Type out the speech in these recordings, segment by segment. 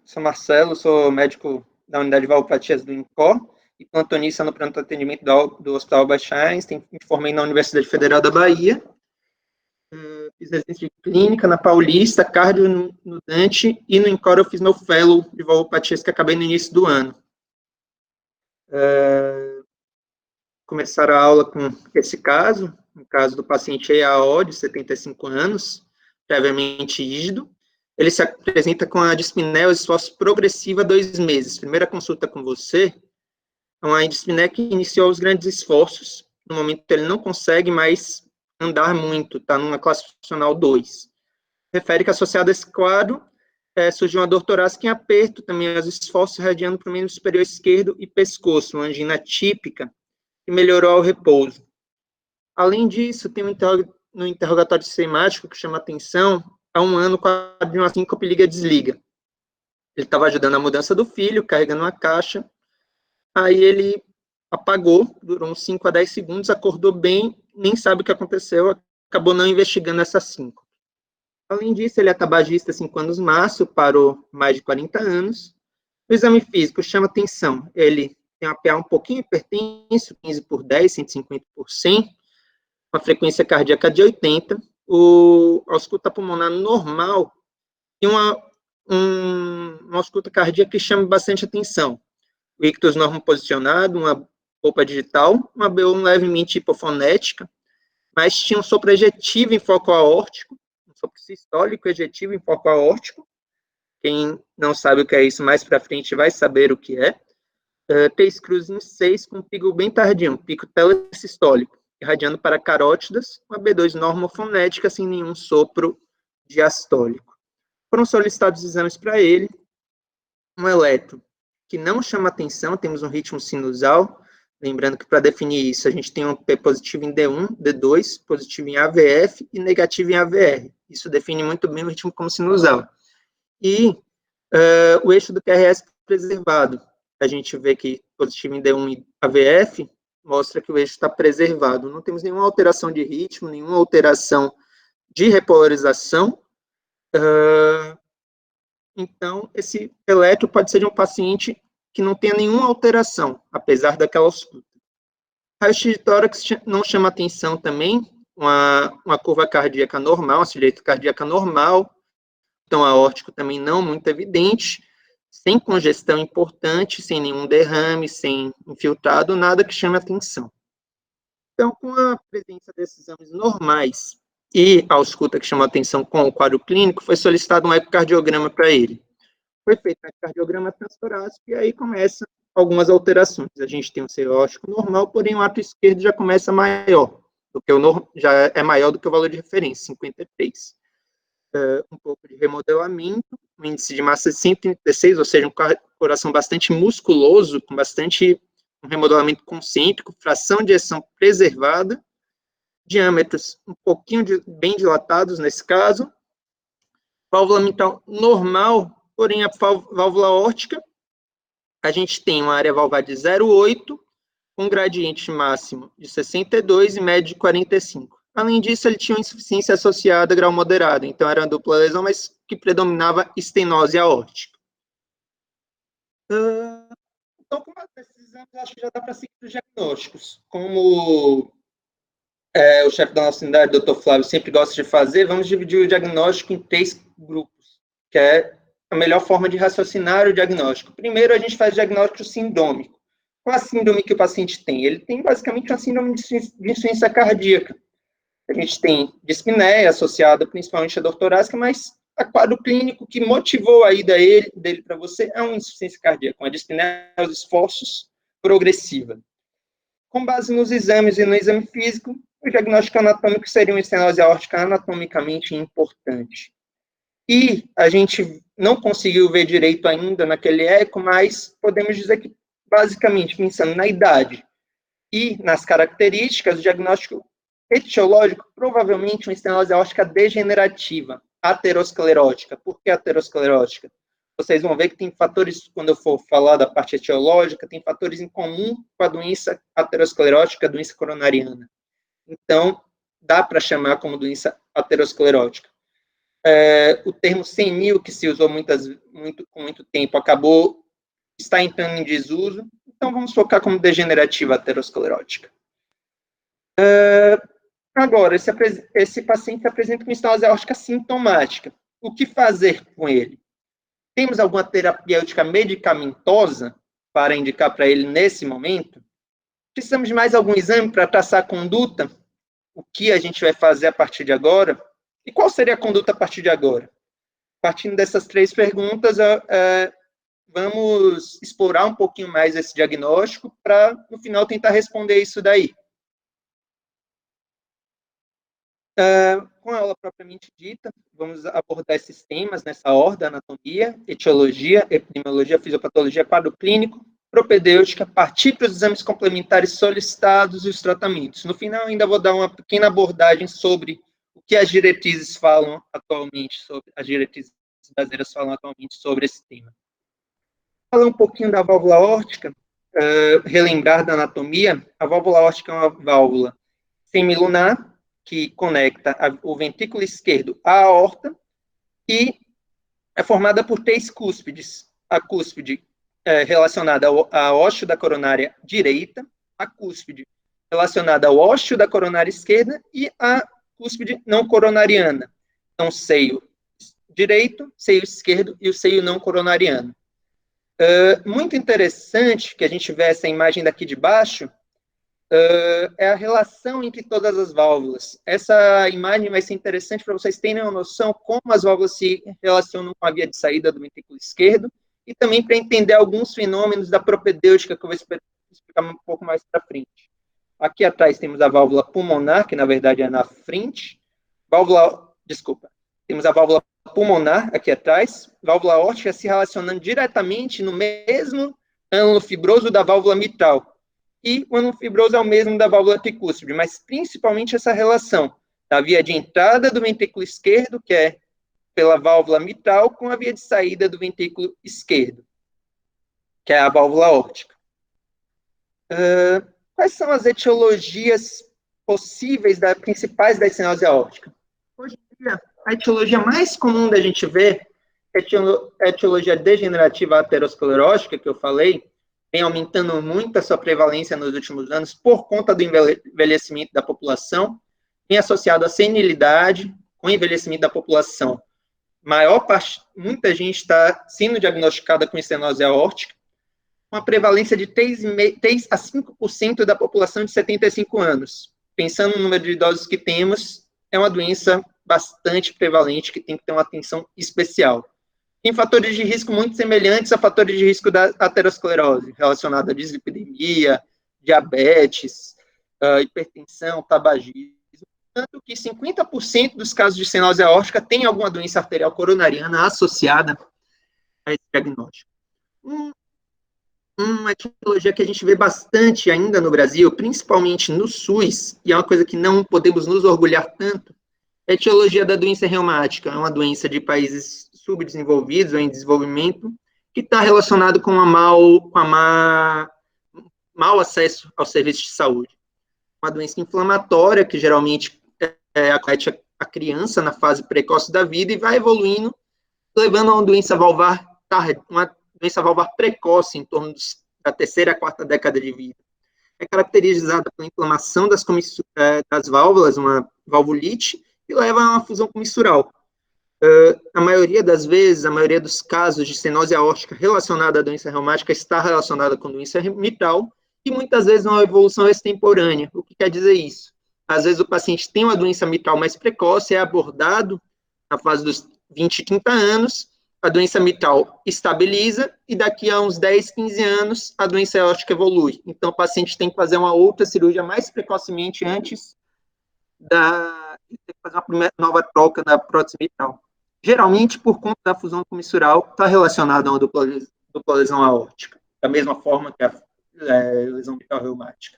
sou Marcelo, sou médico da unidade de valvopatias do INCOR e plantonista no pronto atendimento do Hospital Albert Einstein. Me formei na Universidade Federal da Bahia. Fiz residência de clínica na Paulista, cardio no Dante, e no INCOR eu fiz meu fellow de valvopatias que acabei no início do ano. Começaram a aula com esse caso, no caso do paciente EAO, de 75 anos, previamente ígido. Ele se apresenta com a dispneia aos esforços progressiva há 2 meses. Primeira consulta com você, é uma dispneia que iniciou os grandes esforços. No momento ele não consegue mais andar muito, está numa classe funcional 2. Refere que associado a esse quadro, surgiu uma dor torácica em aperto, também os esforços radiando para o membro superior esquerdo e pescoço, uma angina típica, que melhorou ao repouso. Além disso, tem no interrogatório sistemático que chama atenção, há 1 ano, quadro de uma síncope liga-desliga. Ele estava ajudando a mudança do filho, carregando uma caixa, aí ele apagou, durou uns 5 a 10 segundos, acordou bem, nem sabe o que aconteceu, acabou não investigando essa síncope. Além disso, ele é tabagista 5 anos maço, parou mais de 40 anos. O exame físico chama atenção, ele tem um PA um pouquinho hipertenso, 15/10, 150 por 100, uma frequência cardíaca de 80, a ausculta pulmonar normal e uma ausculta cardíaca que chama bastante atenção. O ictus normoposicionado, uma polpa digital, uma BO levemente hipofonética, mas tinha um sopro ejetivo em foco aórtico, um sopro sistólico ejetivo em foco aórtico. Quem não sabe o que é isso, mais para frente vai saber o que é. T cruz em 6, com um pico bem tardio, um pico telesistólico, irradiando para carótidas, uma B2 normofonética, sem nenhum sopro diastólico. Foram solicitados exames para ele, um eletro que não chama atenção, temos um ritmo sinusal, lembrando que para definir isso, a gente tem um P positivo em D1, D2, positivo em AVF e negativo em AVR. Isso define muito bem o ritmo como sinusal. E o eixo do QRS preservado. A gente vê que positivo em D1 e AVF mostra que o eixo está preservado. Não temos nenhuma alteração de ritmo, nenhuma alteração de repolarização. Então, esse eletro pode ser de um paciente que não tenha nenhuma alteração, apesar daquela ausculta. Raio-x de tórax não chama atenção também, uma curva cardíaca normal, uma silhueta cardíaca normal, então aórtico também não muito evidente, sem congestão importante, sem nenhum derrame, sem infiltrado, nada que chame atenção. Então, com a presença desses exames normais e a ausculta que chamou atenção com o quadro clínico, foi solicitado um ecocardiograma para ele. Foi feito um ecocardiograma transtorácico e aí começam algumas alterações. A gente tem um seio aórtico normal, porém o ato esquerdo já começa maior, já é maior do que o valor de referência, 53. Um pouco de remodelamento, um índice de massa de 136, ou seja, um coração bastante musculoso, com bastante um remodelamento concêntrico, fração de ejeção preservada, diâmetros um pouquinho bem dilatados nesse caso, válvula mitral normal, porém a válvula aórtica, a gente tem uma área valvar de 0,8, com gradiente máximo de 62 e médio de 45. Além disso, ele tinha uma insuficiência associada a grau moderado, então era uma dupla lesão, mas que predominava estenose aórtica. Então, com esses exames, acho que já dá para seguir os diagnósticos. Como o chefe da nossa unidade, Dr. Flávio, sempre gosta de fazer, vamos dividir o diagnóstico em 3 grupos, que é a melhor forma de raciocinar o diagnóstico. Primeiro, a gente faz o diagnóstico sindômico. Qual a síndrome que o paciente tem? Ele tem, basicamente, uma síndrome de insuficiência cardíaca. A gente tem dispneia associada principalmente à dor torácica, mas a quadro clínico que motivou a ida dele para você é uma insuficiência cardíaca, uma dispneia aos esforços progressiva. Com base nos exames e no exame físico, o diagnóstico anatômico seria uma estenose aórtica anatomicamente importante. E a gente não conseguiu ver direito ainda naquele eco, mas podemos dizer que, basicamente, pensando na idade e nas características, o diagnóstico etiológico, provavelmente uma estenose aórtica degenerativa, aterosclerótica. Por que aterosclerótica? Vocês vão ver que tem fatores, quando eu for falar da parte etiológica, tem fatores em comum com a doença aterosclerótica, a doença coronariana. Então, dá para chamar como doença aterosclerótica. o termo 100 mil, que se usou com muito tempo, está entrando em desuso. Então, vamos focar como degenerativa aterosclerótica. Agora, esse paciente apresenta uma estenose aórtica sintomática. O que fazer com ele? Temos alguma terapêutica medicamentosa para indicar para ele nesse momento? Precisamos de mais algum exame para traçar a conduta? O que a gente vai fazer a partir de agora? E qual seria a conduta a partir de agora? Partindo dessas 3 perguntas, vamos explorar um pouquinho mais esse diagnóstico para, no final, tentar responder isso daí. Com a aula propriamente dita, vamos abordar esses temas nessa ordem: anatomia, etiologia, epidemiologia, fisiopatologia, quadro clínico, propedêutica, partir para os exames complementares solicitados e os tratamentos. No final, ainda vou dar uma pequena abordagem sobre o que as diretrizes falam atualmente, as diretrizes brasileiras falam atualmente sobre esse tema. Falar um pouquinho da válvula aórtica, relembrar da anatomia. A válvula aórtica é uma válvula semilunar, que conecta o ventrículo esquerdo à aorta, e é formada por 3 cúspides. A cúspide relacionada ao ósseo da coronária direita, a cúspide relacionada ao ósseo da coronária esquerda e a cúspide não coronariana. Então, seio direito, seio esquerdo e o seio não coronariano. Muito interessante que a gente vê essa imagem daqui de baixo, é a relação entre todas as válvulas. Essa imagem vai ser interessante para vocês terem uma noção como as válvulas se relacionam com a via de saída do ventrículo esquerdo e também para entender alguns fenômenos da propedêutica que eu vou explicar um pouco mais para frente. Aqui atrás temos a válvula pulmonar, que na verdade é na frente. Temos a válvula pulmonar aqui atrás, válvula aórtica se relacionando diretamente no mesmo ânulo fibroso da válvula mitral. E o ânulo fibroso é o mesmo da válvula tricúspide, mas principalmente essa relação da via de entrada do ventrículo esquerdo, que é pela válvula mitral, com a via de saída do ventrículo esquerdo, que é a válvula aórtica. Quais são as etiologias possíveis, principais da estenose aórtica? Hoje em dia, a etiologia mais comum da gente ver é a etiologia degenerativa aterosclerótica, que eu falei, vem aumentando muito a sua prevalência nos últimos anos por conta do envelhecimento da população, vem associado à senilidade, com o envelhecimento da população. Muita gente está sendo diagnosticada com estenose aórtica, uma prevalência de 3 a 5% da população de 75 anos. Pensando no número de idosos que temos, é uma doença bastante prevalente que tem que ter uma atenção especial. Tem fatores de risco muito semelhantes a fatores de risco da aterosclerose, relacionado à dislipidemia, diabetes, hipertensão, tabagismo. Tanto que 50% dos casos de estenose aórtica tem alguma doença arterial coronariana associada a esse diagnóstico. Uma etiologia que a gente vê bastante ainda no Brasil, principalmente no SUS, e é uma coisa que não podemos nos orgulhar tanto, é a etiologia da doença reumática. É uma doença de países subdesenvolvidos ou em desenvolvimento, que está relacionado com mau acesso ao serviço de saúde. Uma doença inflamatória, que geralmente acomete a criança na fase precoce da vida e vai evoluindo, levando a uma doença valvar precoce, em torno da 3ª a 4ª década de vida. É caracterizada pela inflamação das válvulas, uma valvulite, e leva a uma fusão comissural. A maioria das vezes, a maioria dos casos de estenose aórtica relacionada à doença reumática está relacionada com doença mitral, e muitas vezes uma evolução extemporânea. O que quer dizer isso? Às vezes o paciente tem uma doença mitral mais precoce, é abordado na fase dos 20, 30 anos, a doença mitral estabiliza, e daqui a uns 10, 15 anos, a doença aórtica evolui. Então, o paciente tem que fazer uma outra cirurgia mais precocemente antes de fazer uma nova troca da prótese mitral. Geralmente, por conta da fusão comissural, está relacionada a uma dupla lesão aórtica, da mesma forma que a lesão mitral reumática.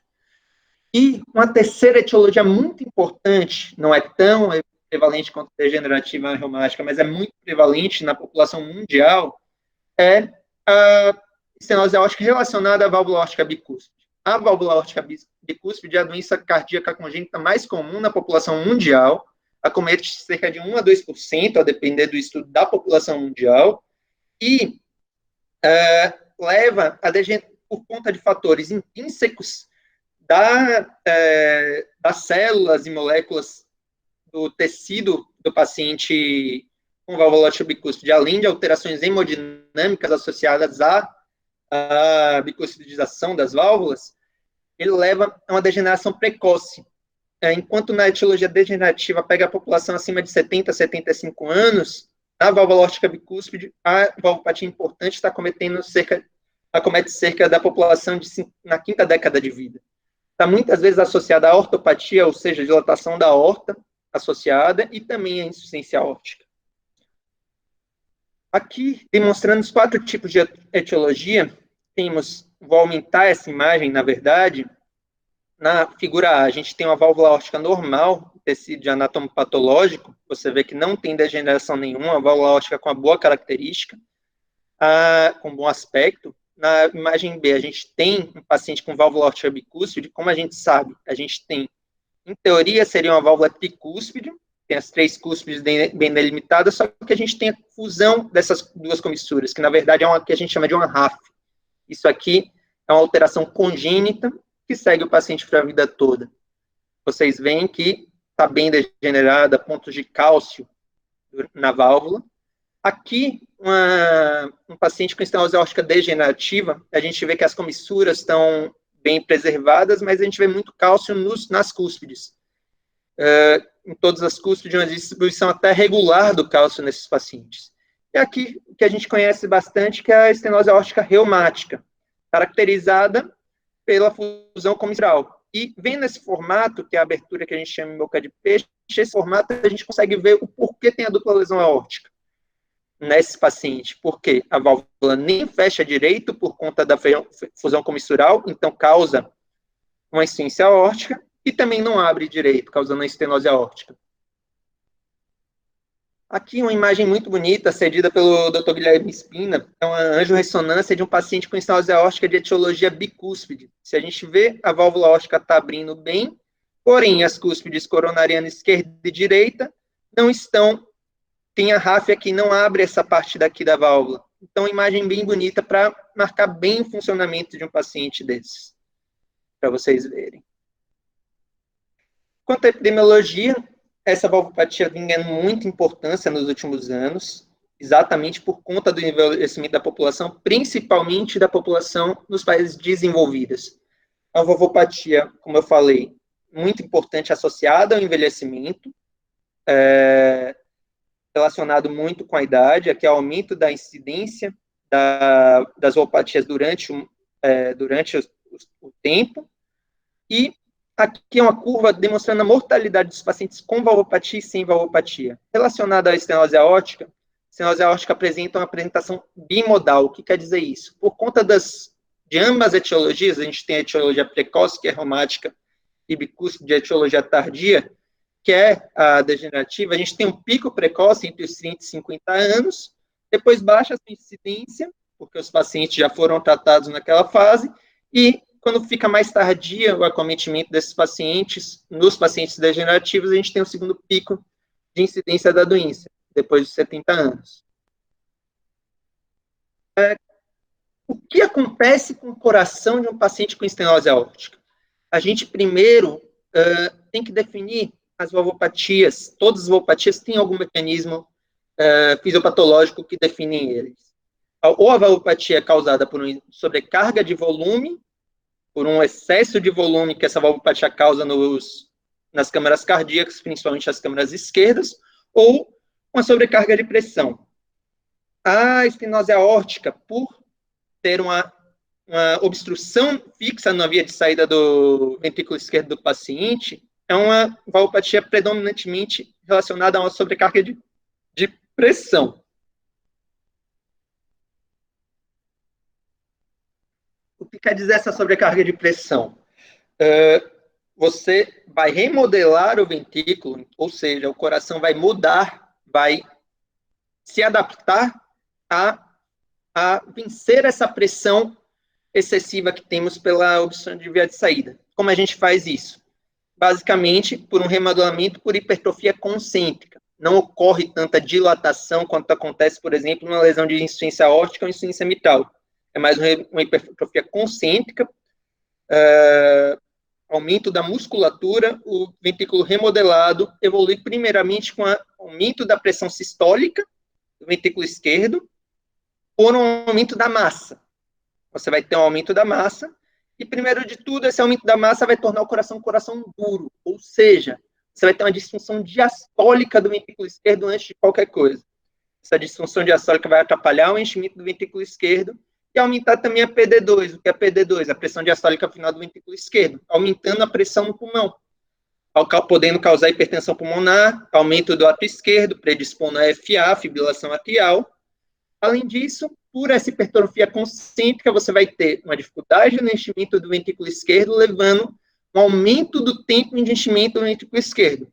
E uma terceira etiologia muito importante, não é tão prevalente quanto a degenerativa reumática, mas é muito prevalente na população mundial, é a estenose aórtica relacionada à válvula aórtica bicúspide. A válvula aórtica bicúspide é a doença cardíaca congênita mais comum na população mundial, acomete cerca de 1 a 2%, a depender do estudo da população mundial, e leva a por conta de fatores intrínsecos das células e moléculas do tecido do paciente com valvulote bicúspide, além de alterações hemodinâmicas associadas à bicúspidização das válvulas, ele leva a uma degeneração precoce. Enquanto na etiologia degenerativa pega a população acima de 70 a 75 anos, na válvula aórtica bicúspide, a valvopatia importante está acomete cerca da população na quinta década de vida. Está muitas vezes associada à ortopatia, ou seja, dilatação da aorta associada, e também a insuficiência aórtica. Aqui, demonstrando os 4 tipos de etiologia, vou aumentar essa imagem, na verdade, na figura A, a gente tem uma válvula aórtica normal, tecido de anatomo patológico, você vê que não tem degeneração nenhuma, a válvula aórtica com uma boa característica, com bom aspecto. Na imagem B, a gente tem um paciente com válvula aórtica bicúspide, como a gente sabe, a gente tem, em teoria, seria uma válvula tricúspide, tem as 3 cúspides bem delimitadas, só que a gente tem a fusão dessas 2 comissuras, que na verdade é que a gente chama de uma RAF. Isso aqui é uma alteração congênita que segue o paciente para a vida toda. Vocês veem que está bem degenerada, pontos de cálcio na válvula. Aqui, um paciente com estenose aórtica degenerativa, a gente vê que as comissuras estão bem preservadas, mas a gente vê muito cálcio nas cúspides. Em todas as cúspides, uma distribuição até regular do cálcio nesses pacientes. E aqui, o que a gente conhece bastante, que é a estenose aórtica reumática, caracterizada pela fusão comissural. E vendo esse formato, que é a abertura que a gente chama de boca de peixe, esse formato a gente consegue ver o porquê tem a dupla lesão aórtica nesse paciente, porque a válvula nem fecha direito por conta da fusão comissural, então causa uma insuficiência aórtica, e também não abre direito, causando a estenose aórtica. Aqui uma imagem muito bonita, cedida pelo Dr. Guilherme Spina, é uma angiorressonância de um paciente com estenose aórtica de etiologia bicúspide. Se a gente vê, a válvula aórtica está abrindo bem, porém as cúspides coronariana esquerda e direita não estão, tem a RAF aqui, não abre essa parte daqui da válvula. Então, imagem bem bonita para marcar bem o funcionamento de um paciente desses, para vocês verem. Quanto à epidemiologia, essa valvopatia vem ganhando muita importância nos últimos anos, exatamente por conta do envelhecimento da população, principalmente da população nos países desenvolvidos. A valvopatia, como eu falei, muito importante, associada ao envelhecimento, relacionado muito com a idade, aqui é o aumento da incidência das valvopatias durante o tempo, e aqui é uma curva demonstrando a mortalidade dos pacientes com valvopatia e sem valvopatia. Relacionada à estenose aórtica, a estenose aórtica apresenta uma apresentação bimodal. O que quer dizer isso? Por conta de ambas etiologias, a gente tem a etiologia precoce, que é reumática, e bicúspide de etiologia tardia, que é a degenerativa. A gente tem um pico precoce entre os 30 e 50 anos, depois baixa essa incidência, porque os pacientes já foram tratados naquela fase, e quando fica mais tardia o acometimento desses pacientes, nos pacientes degenerativos, a gente tem o segundo pico de incidência da doença, depois de 70 anos. O que acontece com o coração de um paciente com estenose aórtica? A gente primeiro tem que definir as valvopatias. Todas as valvopatias têm algum mecanismo fisiopatológico que define eles. Ou a valvopatia é causada por uma sobrecarga de volume, por um excesso de volume que essa valvopatia causa nas câmaras cardíacas, principalmente as câmaras esquerdas, ou uma sobrecarga de pressão. A estenose aórtica, por ter uma obstrução fixa na via de saída do ventrículo esquerdo do paciente, é uma valvopatia predominantemente relacionada a uma sobrecarga de pressão. O que quer dizer essa sobrecarga de pressão? Você vai remodelar o ventrículo, ou seja, o coração vai mudar, vai se adaptar a vencer essa pressão excessiva que temos pela obstrução de via de saída. Como a gente faz isso? basicamente por um remodelamento por hipertrofia concêntrica. Não ocorre tanta dilatação quanto acontece, por exemplo, numa lesão de insuficiência aórtica ou insuficiência mitral. É mais uma hipertrofia concêntrica, aumento da musculatura, o ventrículo remodelado evolui primeiramente com o aumento da pressão sistólica do ventrículo esquerdo, por um aumento da massa. Você vai ter um aumento da massa, e primeiro de tudo, esse aumento da massa vai tornar o coração um coração duro, ou seja, você vai ter uma disfunção diastólica do ventrículo esquerdo antes de qualquer coisa. Essa disfunção diastólica vai atrapalhar o enchimento do ventrículo esquerdo e aumentar também a PD2. O que é PD2? A pressão diastólica final do ventrículo esquerdo, aumentando a pressão no pulmão, podendo causar hipertensão pulmonar, aumento do ato esquerdo, predispondo a FA, fibrilação atrial. Além disso, por essa hipertrofia concêntrica, você vai ter uma dificuldade no enchimento do ventrículo esquerdo, levando um aumento do tempo de enchimento do ventrículo esquerdo.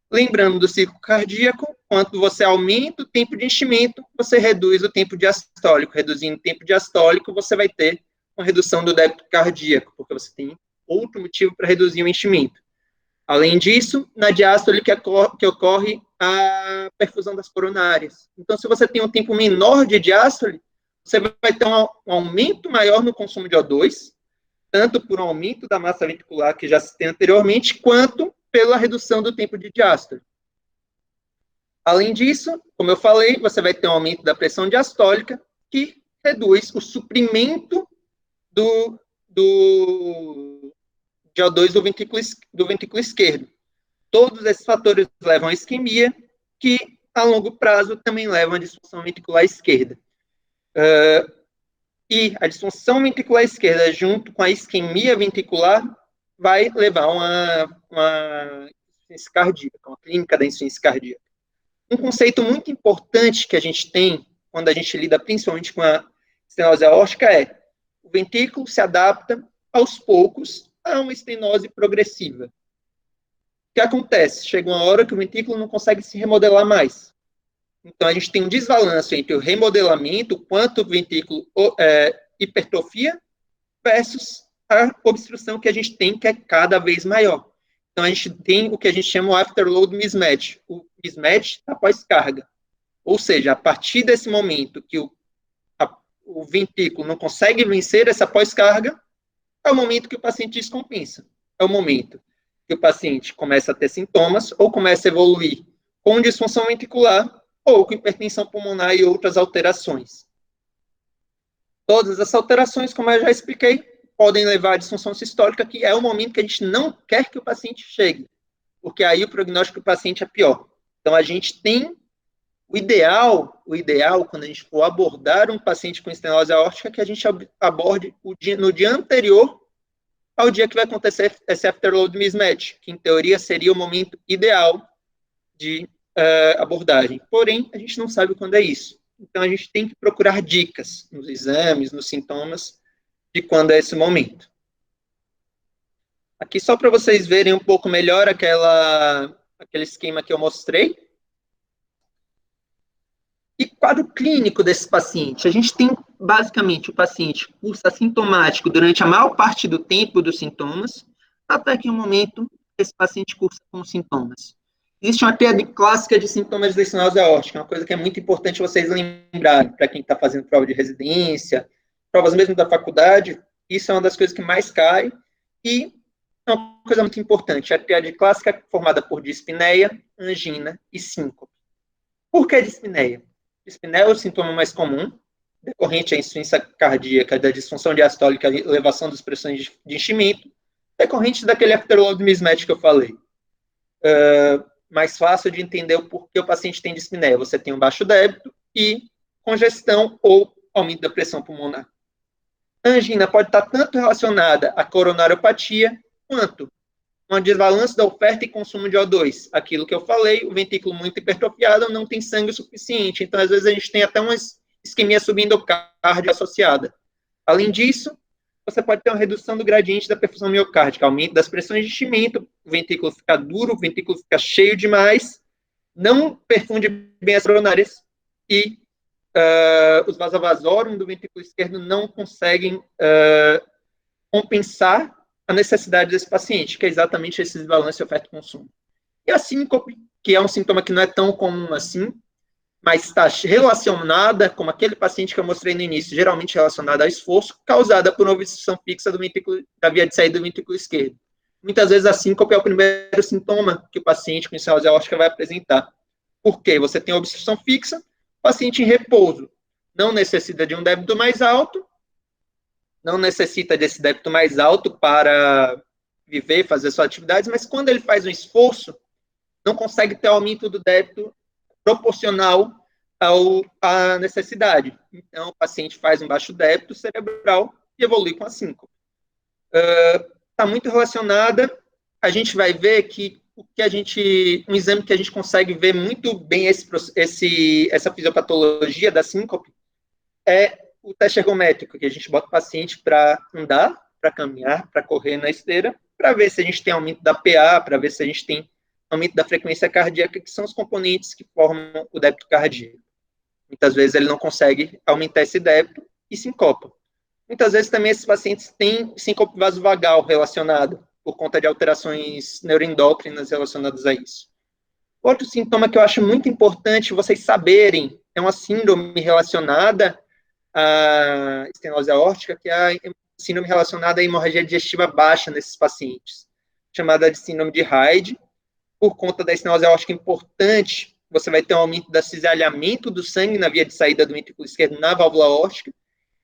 Lembrando do ciclo cardíaco, quanto você aumenta o tempo de enchimento, você reduz o tempo diastólico. Reduzindo o tempo diastólico, você vai ter uma redução do débito cardíaco, porque você tem outro motivo para reduzir o enchimento. Além disso, na diástole que ocorre a perfusão das coronárias. Então, se você tem um tempo menor de diástole, você vai ter um aumento maior no consumo de O2, tanto por um aumento da massa ventricular que já se tem anteriormente, quanto pela redução do tempo de diástole. Além disso, como eu falei, você vai ter um aumento da pressão diastólica, que reduz o suprimento de O2 do ventrículo esquerdo. Todos esses fatores levam à isquemia, que a longo prazo também levam à disfunção ventricular esquerda. E a disfunção ventricular esquerda, junto com a isquemia ventricular, vai levar a uma insuficiência cardíaca, uma clínica da insuficiência cardíaca. Um conceito muito importante que a gente tem, quando a gente lida principalmente com a estenose aórtica, é o ventrículo se adapta aos poucos a uma estenose progressiva. O que acontece? Chega uma hora que o ventrículo não consegue se remodelar mais. Então, a gente tem um desbalanço entre o remodelamento, quanto o ventrículo hipertrofia, versus a obstrução que a gente tem, que é cada vez maior. Então, a gente tem o que a gente chama o afterload mismatch, o mismatch após carga. Ou seja, a partir desse momento que o ventrículo não consegue vencer essa pós-carga, é o momento que o paciente descompensa. É o momento que o paciente começa a ter sintomas ou começa a evoluir com disfunção ventricular ou com hipertensão pulmonar e outras alterações. Todas as alterações, como eu já expliquei, podem levar à disfunção sistólica, que é o momento que a gente não quer que o paciente chegue, porque aí o prognóstico do paciente é pior. Então, a gente tem o ideal, quando a gente for abordar um paciente com estenose aórtica, que a gente aborde no dia anterior ao dia que vai acontecer esse afterload mismatch, que em teoria seria o momento ideal de abordagem. Porém, a gente não sabe quando é isso. Então, a gente tem que procurar dicas nos exames, nos sintomas, de quando é esse momento. Aqui, só para vocês verem um pouco melhor aquele esquema que eu mostrei. E quadro clínico desse paciente? A gente tem, basicamente, o paciente cursa assintomático durante a maior parte do tempo dos sintomas, até que, no momento, esse paciente cursa com sintomas. Existe uma tríade clássica de sintomas de estenose aórtica, uma coisa que é muito importante vocês lembrarem, para quem está fazendo prova de residência, provas mesmo da faculdade, isso é uma das coisas que mais cai, e é uma coisa muito importante, a tríade clássica é formada por dispneia, angina e síncope. Por que dispneia? Dispneia é o sintoma mais comum, decorrente à insuficiência cardíaca, da disfunção diastólica, elevação das pressões de enchimento, decorrente daquele afterload mismatch que eu falei. Mais fácil de entender o porquê o paciente tem dispneia. Você tem um baixo débito e congestão ou aumento da pressão pulmonar. A angina pode estar tanto relacionada à coronariopatia, quanto um desbalanço da oferta e consumo de O2. Aquilo que eu falei, o ventrículo muito hipertrofiado não tem sangue suficiente. Então, às vezes, a gente tem até uma isquemia subendocárdia associada. Além disso, você pode ter uma redução do gradiente da perfusão miocárdica, aumento das pressões de enchimento, o ventrículo fica duro, o ventrículo fica cheio demais, não perfunde bem as coronárias e os vasovasórum do ventrículo esquerdo não conseguem compensar a necessidade desse paciente, que é exatamente esse desbalance oferta-consumo. E a síncope, que é um sintoma que não é tão comum assim, mas está relacionada, como aquele paciente que eu mostrei no início, geralmente relacionada ao esforço, causada por uma obstrução fixa da via de saída do ventrículo esquerdo. Muitas vezes a síncope é o primeiro sintoma que o paciente com insuficiência aórtica vai apresentar. Por quê? Você tem obstrução fixa, paciente em repouso, não necessita de um débito mais alto, não necessita desse débito mais alto para viver, fazer suas atividades, mas quando ele faz um esforço, não consegue ter aumento do débito proporcional à necessidade. Então, o paciente faz um baixo débito cerebral e evolui com a síncope. Está muito relacionada, a gente vai ver que um exame que a gente consegue ver muito bem essa fisiopatologia da síncope é o teste ergométrico, que a gente bota o paciente para andar, para caminhar, para correr na esteira, para ver se a gente tem aumento da PA, para ver se a gente tem aumento da frequência cardíaca, que são os componentes que formam o débito cardíaco. Muitas vezes ele não consegue aumentar esse débito e sincopa. Muitas vezes também esses pacientes têm síncope vasovagal relacionado, por conta de alterações neuroendócrinas relacionadas a isso. Outro sintoma que eu acho muito importante vocês saberem é uma síndrome relacionada à estenose aórtica, que é a síndrome relacionada à hemorragia digestiva baixa nesses pacientes, chamada de síndrome de Hyde. Por conta da estenose aórtica importante, você vai ter um aumento do cisalhamento do sangue na via de saída do ventrículo esquerdo na válvula aórtica.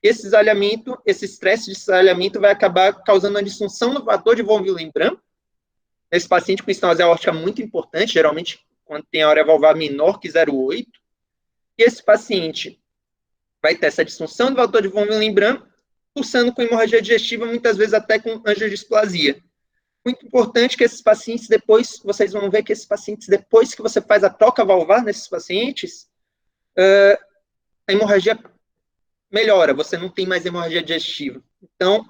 Esse cisalhamento, esse estresse de cisalhamento vai acabar causando uma disfunção no fator de von Willebrand. Esse paciente com estenose aórtica muito importante, geralmente quando tem a área valvar menor que 0,8. E esse paciente vai ter essa disfunção do fator de von Willebrand, cursando com hemorragia digestiva, muitas vezes até com angiodisplasia. Muito importante que esses pacientes depois, vocês vão ver que esses pacientes, depois que você faz a troca valvar nesses pacientes, a hemorragia melhora, você não tem mais hemorragia digestiva. Então,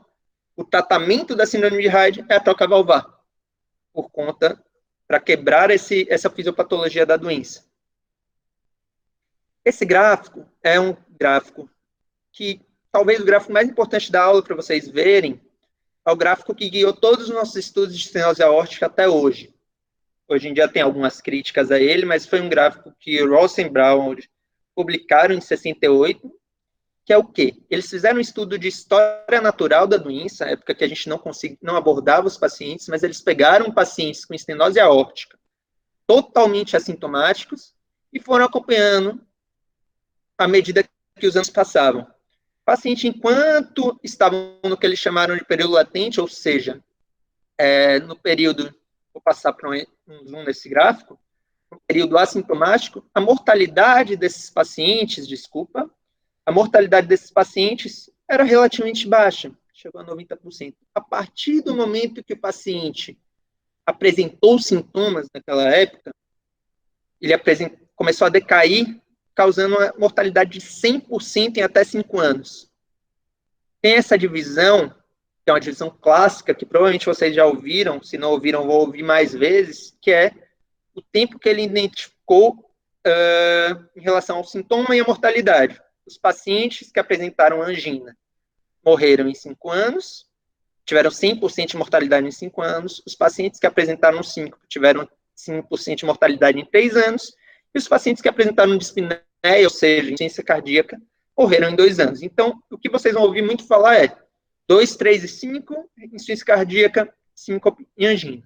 o tratamento da síndrome de Hyde é a troca valvar, por conta, para quebrar essa fisiopatologia da doença. Esse gráfico é um gráfico que, talvez o gráfico mais importante da aula para vocês verem, é o gráfico que guiou todos os nossos estudos de estenose aórtica até hoje. Hoje em dia tem algumas críticas a ele, mas foi um gráfico que Ross e Brown publicaram em 68, que é o quê? Eles fizeram um estudo de história natural da doença, época que a gente não abordava os pacientes, mas eles pegaram pacientes com estenose aórtica, totalmente assintomáticos, e foram acompanhando à medida que os anos passavam. O paciente, enquanto estavam no que eles chamaram de período latente, ou seja, no período, vou passar para um zoom nesse gráfico, no período assintomático, a mortalidade desses pacientes, a mortalidade desses pacientes era relativamente baixa, chegou a 90%. A partir do momento que o paciente apresentou sintomas naquela época, ele começou a decair, causando uma mortalidade de 100% em até 5 anos. Tem essa divisão, que é uma divisão clássica, que provavelmente vocês já ouviram, se não ouviram, vou ouvir mais vezes, que é o tempo que ele identificou em relação ao sintoma e à mortalidade. Os pacientes que apresentaram angina morreram em 5 anos, tiveram 100% de mortalidade em 5 anos, os pacientes que apresentaram síncope tiveram 5% de mortalidade em 3 anos, e os pacientes que apresentaram dispneia, ou seja, insuficiência cardíaca, morreram em 2 anos. Então, o que vocês vão ouvir muito falar é 2, 3 e 5, insuficiência cardíaca, síncope e angina.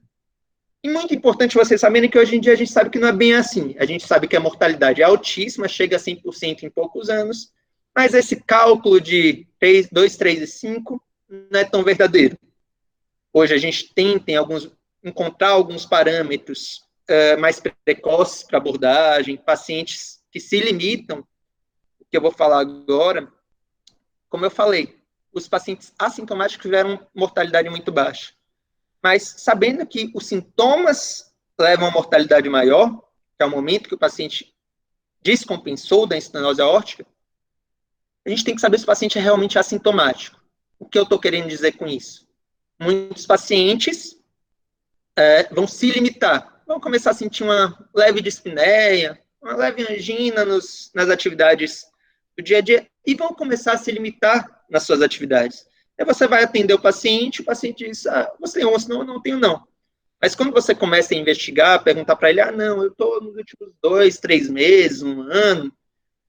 E muito importante vocês saberem que hoje em dia a gente sabe que não é bem assim. A gente sabe que a mortalidade é altíssima, chega a 100% em poucos anos, mas esse cálculo de 2, 3 e 5 não é tão verdadeiro. Hoje a gente tenta encontrar alguns parâmetros mais precoces para abordagem, pacientes que se limitam, o que eu vou falar agora, como eu falei, os pacientes assintomáticos tiveram mortalidade muito baixa. Mas sabendo que os sintomas levam a mortalidade maior, que é o momento que o paciente descompensou da estenose aórtica, a gente tem que saber se o paciente é realmente assintomático. O que eu estou querendo dizer com isso? Muitos pacientes vão se limitar, vão começar a sentir uma leve dispneia, uma leve angina nas atividades do dia a dia, e vão começar a se limitar nas suas atividades. Aí você vai atender o paciente diz, você tem onça? Não, eu não tenho não. Mas quando você começa a investigar, perguntar para ele, não, eu estou nos últimos 2, 3 meses, um ano,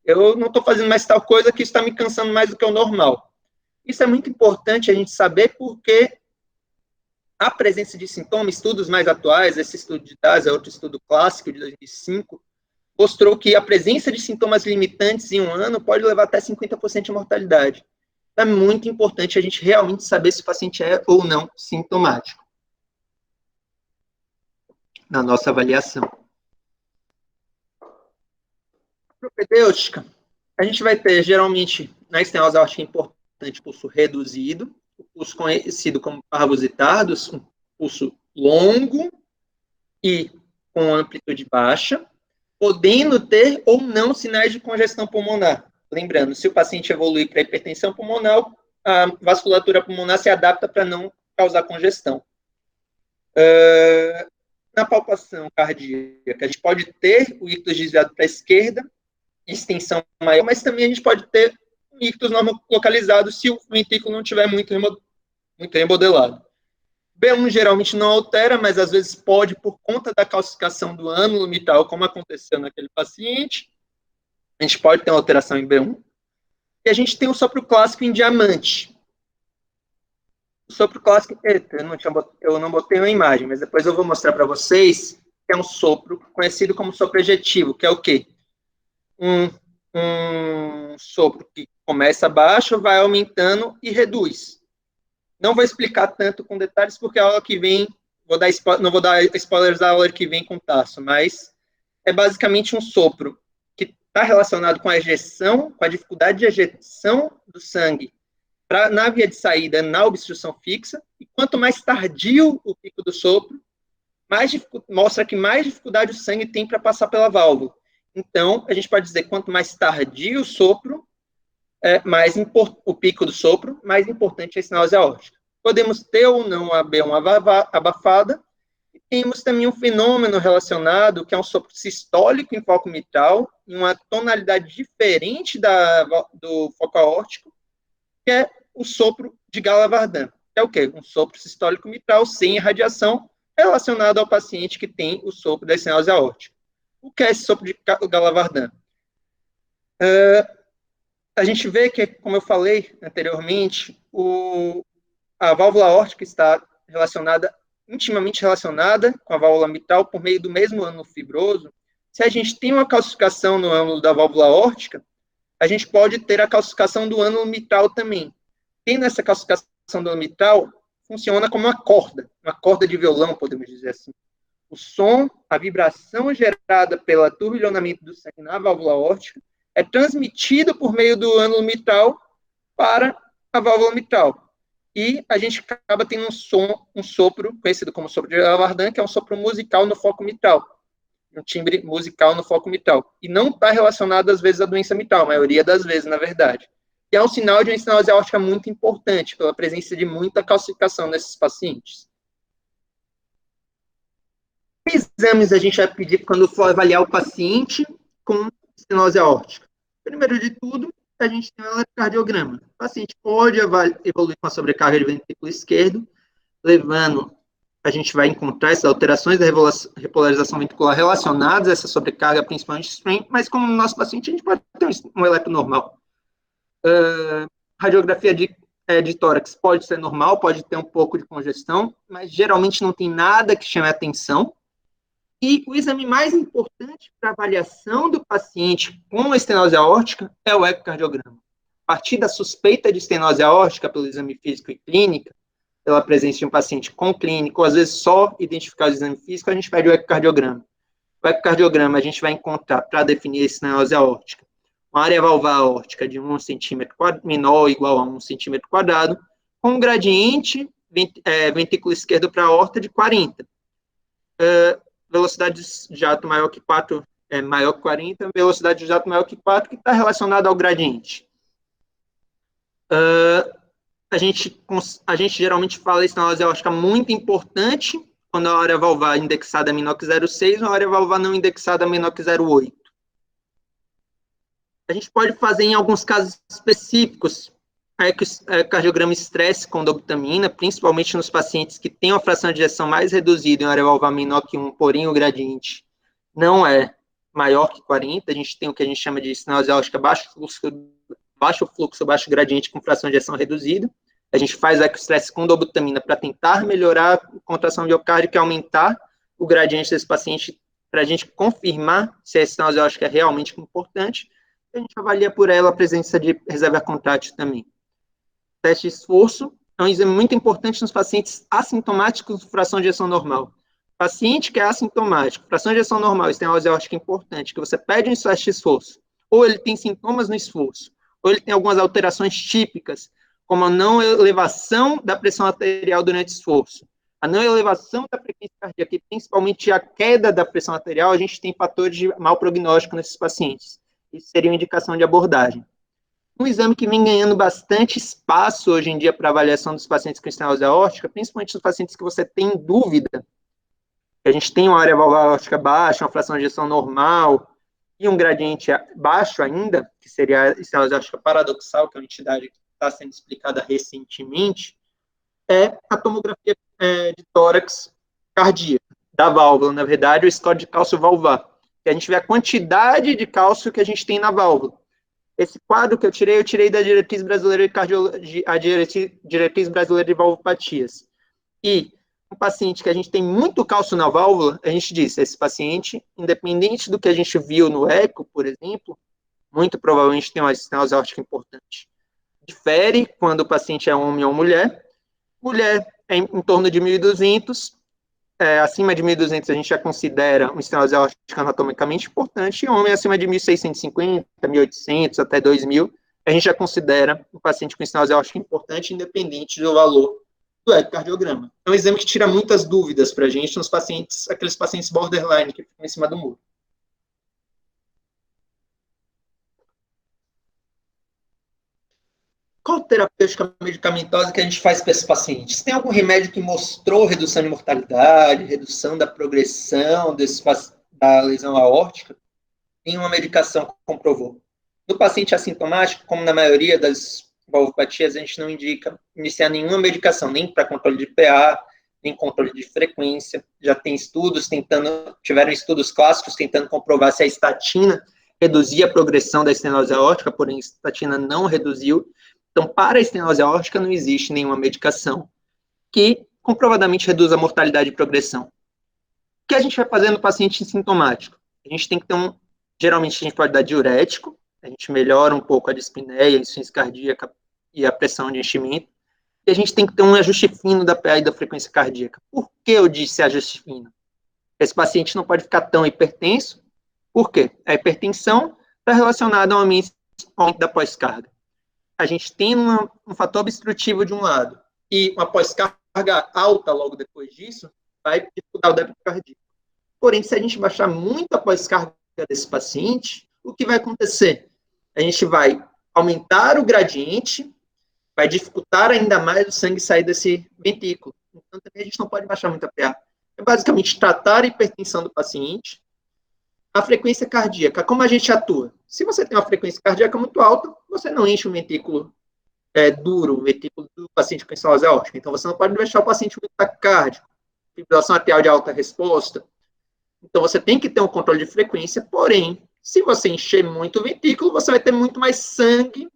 eu não estou fazendo mais tal coisa que está me cansando mais do que o normal. Isso é muito importante a gente saber porque a presença de sintomas, estudos mais atuais, esse estudo de DAS é outro estudo clássico de 2005, mostrou que a presença de sintomas limitantes em um ano pode levar até 50% de mortalidade. É muito importante a gente realmente saber se o paciente é ou não sintomático na nossa avaliação. Propedêutica, a gente vai ter, geralmente, na estenose aórtica importante, pulso reduzido, o pulso conhecido como parvositardos, um pulso longo e com amplitude baixa, podendo ter ou não sinais de congestão pulmonar. Lembrando, se o paciente evoluir para hipertensão pulmonar, a vasculatura pulmonar se adapta para não causar congestão. Na palpação cardíaca, a gente pode ter o ictus desviado para a esquerda, extensão maior, mas também a gente pode ter um ictus localizado se o ventrículo não estiver muito remodelado. B1 geralmente não altera, mas às vezes pode por conta da calcificação do ânulo mitral, como aconteceu naquele paciente. A gente pode ter uma alteração em B1. E a gente tem o sopro clássico em diamante. O sopro clássico, eu não botei uma imagem, mas depois eu vou mostrar para vocês que é um sopro conhecido como sopro ejetivo, que é o quê? Um sopro que começa baixo, vai aumentando e reduz. Não vou explicar tanto com detalhes, porque a aula que vem, não vou dar spoilers da aula que vem com o Tasso, mas é basicamente um sopro que está relacionado com a ejeção, com a dificuldade de ejeção do sangue na via de saída, na obstrução fixa, e quanto mais tardio o pico do sopro, mostra que mais dificuldade o sangue tem para passar pela válvula. Então, a gente pode dizer que quanto mais tardio o sopro, o pico do sopro, mais importante é a estenose aórtica. Podemos ter ou não a B1 abafada, e temos também um fenômeno relacionado, que é um sopro sistólico em foco mitral, em uma tonalidade diferente do foco aórtico, que é o sopro de Gala-Vardin. É o quê? Um sopro sistólico mitral sem irradiação, relacionado ao paciente que tem o sopro da estenose aórtica. O que é esse sopro de Gala-Vardin? A gente vê que, como eu falei anteriormente, a válvula aórtica está intimamente relacionada com a válvula mitral por meio do mesmo ânulo fibroso. Se a gente tem uma calcificação no ânulo da válvula aórtica, a gente pode ter a calcificação do ânulo mitral também. Tendo essa calcificação do ânulo mitral, funciona como uma corda de violão, podemos dizer assim. O som, a vibração gerada pelo turbilhonamento do sangue na válvula aórtica é transmitido por meio do ânulo mitral para a válvula mitral. E a gente acaba tendo um sopro, conhecido como sopro de Gala-Vardin, que é um sopro musical no foco mitral. Um timbre musical no foco mitral. E não está relacionado, às vezes, à doença mitral, a maioria das vezes, na verdade. E é um sinal de uma estenose aórtica muito importante, pela presença de muita calcificação nesses pacientes. Que exames a gente vai pedir quando for avaliar o paciente com estenose aórtica? Primeiro de tudo, a gente tem um eletrocardiograma. O paciente pode evoluir com a sobrecarga de ventrículo esquerdo, a gente vai encontrar essas alterações da repolarização ventricular relacionadas a essa sobrecarga, principalmente strain, mas como no nosso paciente, a gente pode ter um eletro normal. Radiografia de tórax pode ser normal, pode ter um pouco de congestão, mas geralmente não tem nada que chame a atenção. E o exame mais importante para avaliação do paciente com estenose aórtica é o ecocardiograma. A partir da suspeita de estenose aórtica pelo exame físico e clínica, pela presença de um paciente com clínico, ou às vezes só identificar o exame físico, a gente pede o ecocardiograma. O ecocardiograma a gente vai encontrar, para definir a estenose aórtica, uma área valvar aórtica de 1 centímetro menor ou igual a 1 centímetro quadrado, com um gradiente ventrículo esquerdo para a aorta de 40. Velocidade de jato maior que 4, maior que 40, velocidade de jato maior que 4, que está relacionada ao gradiente. A gente geralmente fala estenose aórtica muito importante quando a área valvar indexada é menor que 0,6 ou a área valvar não indexada é menor que 0,8. A gente pode fazer em alguns casos específicos ecocardiograma estresse com dobutamina, principalmente nos pacientes que têm uma fração de ejeção mais reduzida em área valvar menor que 1, porém o gradiente não é maior que 40, a gente tem o que a gente chama de estenose aórtica baixo fluxo, baixo gradiente com fração de ejeção reduzida. A gente faz ecoestresse com dobutamina para tentar melhorar a contração miocárdica e aumentar o gradiente desse paciente, para a gente confirmar se a estenose aórtica é realmente importante. A gente avalia por ela a presença de reserva contrátil também. Teste de esforço é um exame muito importante nos pacientes assintomáticos de fração de ejeção normal. Paciente que é assintomático, fração de ejeção normal, estenose aórtica importante, que você pede um teste de esforço, ou ele tem sintomas no esforço, ou ele tem algumas alterações típicas, como a não elevação da pressão arterial durante o esforço, a não elevação da frequência cardíaca, e principalmente a queda da pressão arterial, a gente tem fatores de mau prognóstico nesses pacientes. Isso seria uma indicação de abordagem. Um exame que vem ganhando bastante espaço hoje em dia para avaliação dos pacientes com estenose aórtica, principalmente nos pacientes que você tem dúvida, que a gente tem uma área valvar aórtica baixa, uma fração de ejeção normal e um gradiente baixo ainda, que seria a estenose aórtica paradoxal, que é uma entidade que está sendo explicada recentemente, é a tomografia de tórax cardíaco, da válvula, na verdade, o score de cálcio valvar, que a gente vê a quantidade de cálcio que a gente tem na válvula. Esse quadro que eu tirei da diretriz brasileira de cardiologia, a diretriz brasileira de valvopatias. E um paciente que a gente tem muito cálcio na válvula, a gente diz, esse paciente, independente do que a gente viu no eco, por exemplo, muito provavelmente tem uma estenose aórtica importante. Difere quando o paciente é homem ou mulher. Mulher é em torno de 1.200, acima de 1.200 a gente já considera uma estenose aórtica anatomicamente importante, e homem acima de 1.650, 1.800 até 2.000, a gente já considera um paciente com estenose aórtica importante, independente do valor do ecocardiograma. É um exame que tira muitas dúvidas para a gente nos pacientes, aqueles pacientes borderline que ficam em cima do muro. Qual terapêutica medicamentosa que a gente faz para esses pacientes? Tem algum remédio que mostrou redução de mortalidade, redução da progressão da lesão aórtica? Nenhuma medicação comprovou. No paciente assintomático, como na maioria das valvopatias, a gente não indica iniciar nenhuma medicação, nem para controle de PA, nem controle de frequência. Já tem estudos tiveram estudos clássicos tentando comprovar se a estatina reduzia a progressão da estenose aórtica, porém a estatina não reduziu. Então, para a estenose aórtica, não existe nenhuma medicação que comprovadamente reduz a mortalidade e progressão. O que a gente vai fazer no paciente sintomático? A gente tem que ter geralmente a gente pode dar diurético, a gente melhora um pouco a dispneia, a insuficiência cardíaca e a pressão de enchimento, e a gente tem que ter um ajuste fino da PA e da frequência cardíaca. Por que eu disse ajuste fino? Esse paciente não pode ficar tão hipertenso. Por quê? A hipertensão está relacionada ao aumento da pós-carga. A gente tem um fator obstrutivo de um lado e uma pós-carga alta logo depois disso, vai dificultar o débito cardíaco. Porém, se a gente baixar muito a pós-carga desse paciente, o que vai acontecer? A gente vai aumentar o gradiente, vai dificultar ainda mais o sangue sair desse ventrículo. Então, também a gente não pode baixar muito a PA. É basicamente tratar a hipertensão do paciente. A frequência cardíaca, como a gente atua? Se você tem uma frequência cardíaca muito alta, você não enche o ventrículo duro, o ventrículo do paciente com estenose aórtica. Então, você não pode deixar o paciente muito taquicárdico, fibrilação arterial de alta resposta. Então, você tem que ter um controle de frequência, porém, se você encher muito o ventrículo, você vai ter muito mais sangue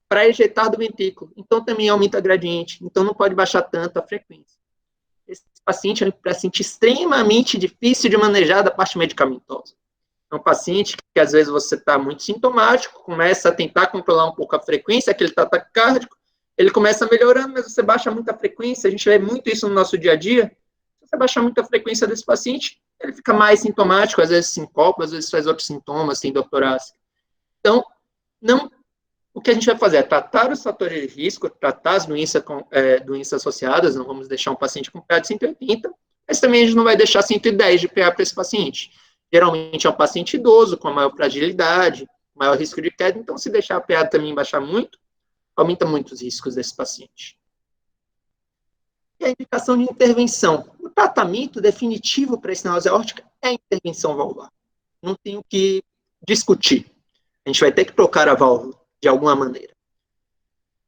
para ejetar do ventrículo. Então, também aumenta a gradiente. Então, não pode baixar tanto a frequência. Esse paciente é um paciente extremamente difícil de manejar da parte medicamentosa. É um paciente que, às vezes, você está muito sintomático, começa a tentar controlar um pouco a frequência, que ele está taquicárdico, ele começa melhorando, mas você baixa muito a frequência, a gente vê muito isso no nosso dia a dia. Se você baixar muito a frequência desse paciente, ele fica mais sintomático, às vezes sincopa, às vezes faz outros sintomas, tem dor torácica. Então, o que a gente vai fazer é tratar os fatores de risco, tratar as doenças associadas, não vamos deixar um paciente com PA de 180, mas também a gente não vai deixar 110 de PA para esse paciente. Geralmente é um paciente idoso, com maior fragilidade, maior risco de queda, então se deixar a PA também baixar muito, aumenta muito os riscos desse paciente. E a indicação de intervenção. O tratamento definitivo para a estenose aórtica é a intervenção valvar. Não tem o que discutir. A gente vai ter que trocar a válvula de alguma maneira.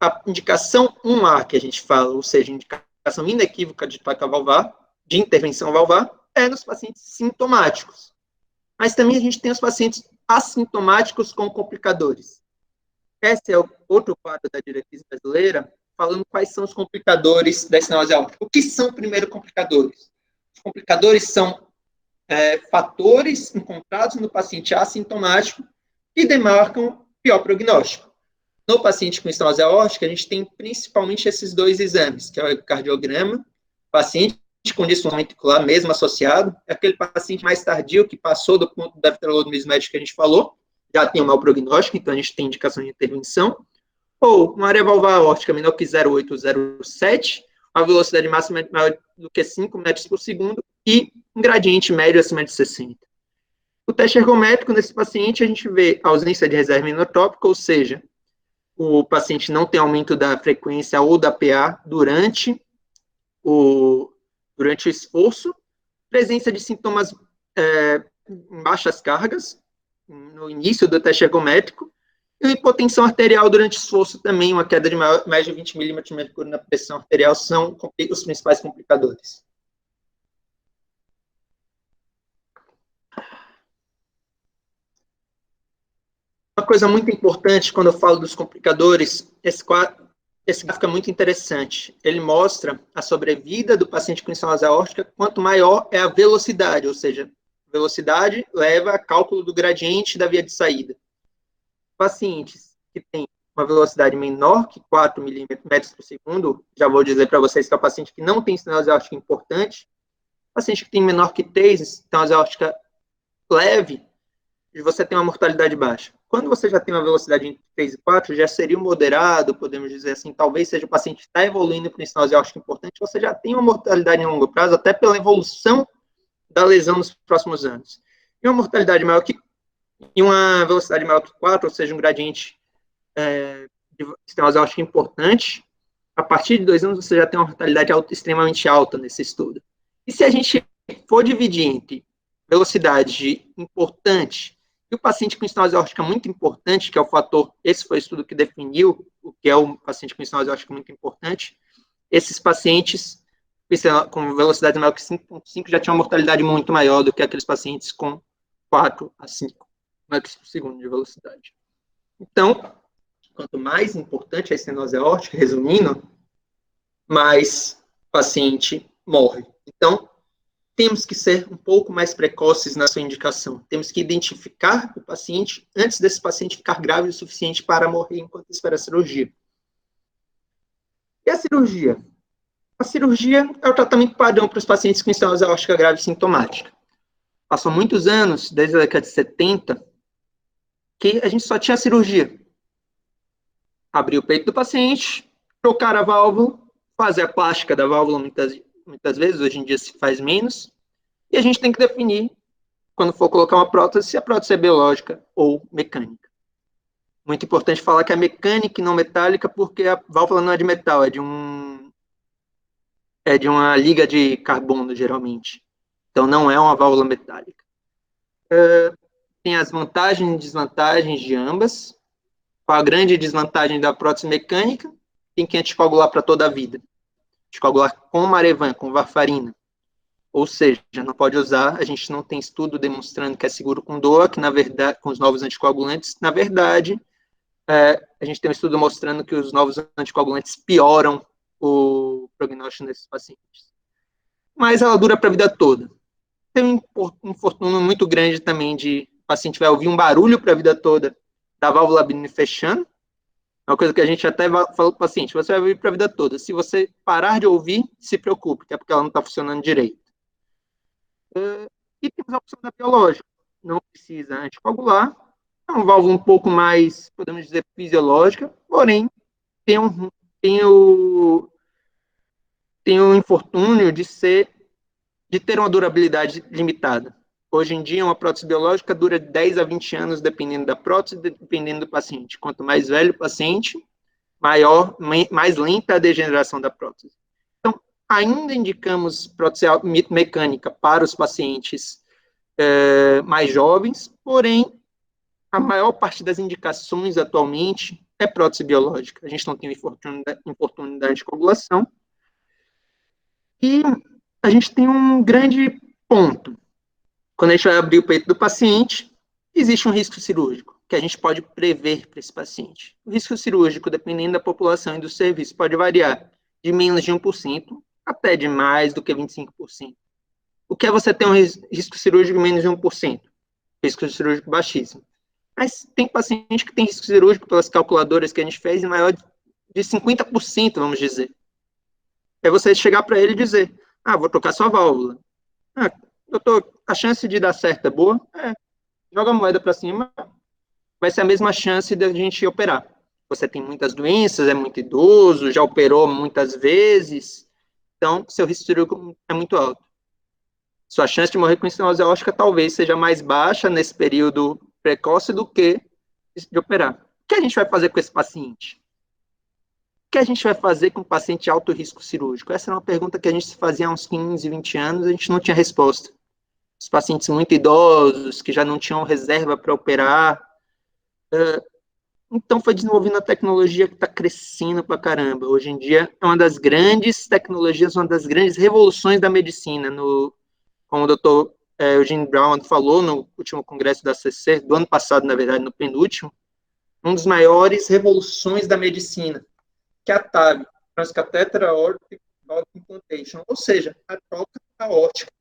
a indicação 1A que a gente fala, ou seja, indicação inequívoca de placa valvar, de intervenção valvar, é nos pacientes sintomáticos. Mas também a gente tem os pacientes assintomáticos com complicadores. Esse é o outro quadro da diretriz brasileira, falando quais são os complicadores da estenose aórtica. O que são, primeiro, complicadores? Os complicadores são fatores encontrados no paciente assintomático que demarcam pior prognóstico. No paciente com estenose aórtica, a gente tem principalmente esses dois exames, que é o ecocardiograma, paciente com disfunção ventricular mesmo associado, é aquele paciente mais tardio que passou do ponto da ventriculotomismo médico que a gente falou, já tem um mau prognóstico, então a gente tem indicação de intervenção, ou uma área valvar aórtica menor que 0,8 ou 0,7, uma velocidade máxima maior do que 5 metros por segundo e um gradiente médio acima de 60. O teste ergométrico nesse paciente, a gente vê ausência de reserva inotrópica, ou seja, o paciente não tem aumento da frequência ou da PA durante o esforço, presença de sintomas em baixas cargas, no início do teste ergométrico, e hipotensão arterial durante o esforço também, uma queda de mais de 20 milímetros de mercúrio na pressão arterial são os principais complicadores. Uma coisa muito importante quando eu falo dos complicadores, esse gráfico é muito interessante. Ele mostra a sobrevida do paciente com estenose aórtica, quanto maior é a velocidade, ou seja, velocidade leva a cálculo do gradiente da via de saída. Pacientes que têm uma velocidade menor que 4 milímetros por segundo, já vou dizer para vocês que é o paciente que não tem estenose aórtica importante, paciente que tem menor que 3, estenose aórtica leve, você tem uma mortalidade baixa. Quando você já tem uma velocidade entre 3 e 4, já seria um moderado, podemos dizer assim, talvez seja o paciente que está evoluindo para estenose aórtica importante, você já tem uma mortalidade em longo prazo, até pela evolução da lesão nos próximos anos. E uma mortalidade maior que, e uma velocidade maior que 4, ou seja, um gradiente de estenose aórtica importante, a partir de 2 anos você já tem uma mortalidade extremamente alta nesse estudo. E se a gente for dividir entre velocidade importante e o paciente com estenose aórtica muito importante, que é o fator, esse foi o estudo que definiu o que é o paciente com estenose aórtica muito importante, esses pacientes com velocidade maior que 5.5 já tinham uma mortalidade muito maior do que aqueles pacientes com 4 a 5 metros por segundo de velocidade. Então, quanto mais importante a estenose aórtica, resumindo, mais o paciente morre. Então, temos que ser um pouco mais precoces na sua indicação. Temos que identificar o paciente antes desse paciente ficar grave o suficiente para morrer enquanto espera a cirurgia. E a cirurgia? A cirurgia é o tratamento padrão para os pacientes com estenose aórtica grave sintomática. Passou muitos anos, desde a década de 70, que a gente só tinha cirurgia. Abrir o peito do paciente, trocar a válvula, fazer a plástica da válvula muitas vezes, hoje em dia se faz menos, e a gente tem que definir, quando for colocar uma prótese, se a prótese é biológica ou mecânica. Muito importante falar que é mecânica e não metálica, porque a válvula não é de metal, é de uma liga de carbono, geralmente. Então, não é uma válvula metálica. Tem as vantagens e desvantagens de ambas. Qual a grande desvantagem da prótese mecânica? Tem que anticoagular para toda a vida. Anticoagular com Marevan, com varfarina. Ou seja, não pode usar, a gente não tem estudo demonstrando que é seguro com DOA, que na verdade, com os novos anticoagulantes, na verdade, a gente tem um estudo mostrando que os novos anticoagulantes pioram o prognóstico nesses pacientes. Mas ela dura para a vida toda. Tem um infortúnio muito grande também de o paciente vai ouvir um barulho para a vida toda da válvula abrindo e fechando. É uma coisa que a gente até falou para o paciente, você vai ouvir para a vida toda. Se você parar de ouvir, se preocupe, que é porque ela não está funcionando direito. E temos a opção da biológica. Não precisa anticoagular. É uma válvula um pouco mais, podemos dizer, fisiológica, porém, tem o infortúnio de ter uma durabilidade limitada. Hoje em dia, uma prótese biológica dura 10 a 20 anos, dependendo da prótese, dependendo do paciente. Quanto mais velho o paciente, mais lenta a degeneração da prótese. Então, ainda indicamos prótese mecânica para os pacientes mais jovens, porém, a maior parte das indicações atualmente é prótese biológica. A gente não tem infortunidade de coagulação. E a gente tem um grande ponto. Quando a gente vai abrir o peito do paciente, existe um risco cirúrgico, que a gente pode prever para esse paciente. O risco cirúrgico, dependendo da população e do serviço, pode variar de menos de 1% até de mais do que 25%. O que é você ter um risco cirúrgico de menos de 1%? Risco cirúrgico baixíssimo. Mas tem paciente que tem risco cirúrgico, pelas calculadoras que a gente fez, maior de 50%, vamos dizer. É você chegar para ele e dizer, vou trocar sua válvula. Doutor, a chance de dar certo é boa? Joga a moeda para cima, vai ser a mesma chance de a gente operar. Você tem muitas doenças, é muito idoso, já operou muitas vezes, então seu risco cirúrgico é muito alto. Sua chance de morrer com estenose aórtica talvez seja mais baixa nesse período precoce do que de operar. O que a gente vai fazer com esse paciente? O que a gente vai fazer com um paciente de alto risco cirúrgico? Essa é uma pergunta que a gente se fazia há uns 15, 20 anos, a gente não tinha resposta. Os pacientes muito idosos, que já não tinham reserva para operar. Então, foi desenvolvendo a tecnologia que está crescendo para caramba. Hoje em dia, é uma das grandes tecnologias, uma das grandes revoluções da medicina. Como o doutor Eugene Brown falou no último congresso da CC, do ano passado, na verdade, no penúltimo, uma das maiores revoluções da medicina, que é a TAV, Transcatheter Aortic Valve Implantation, ou seja, a troca aórtica,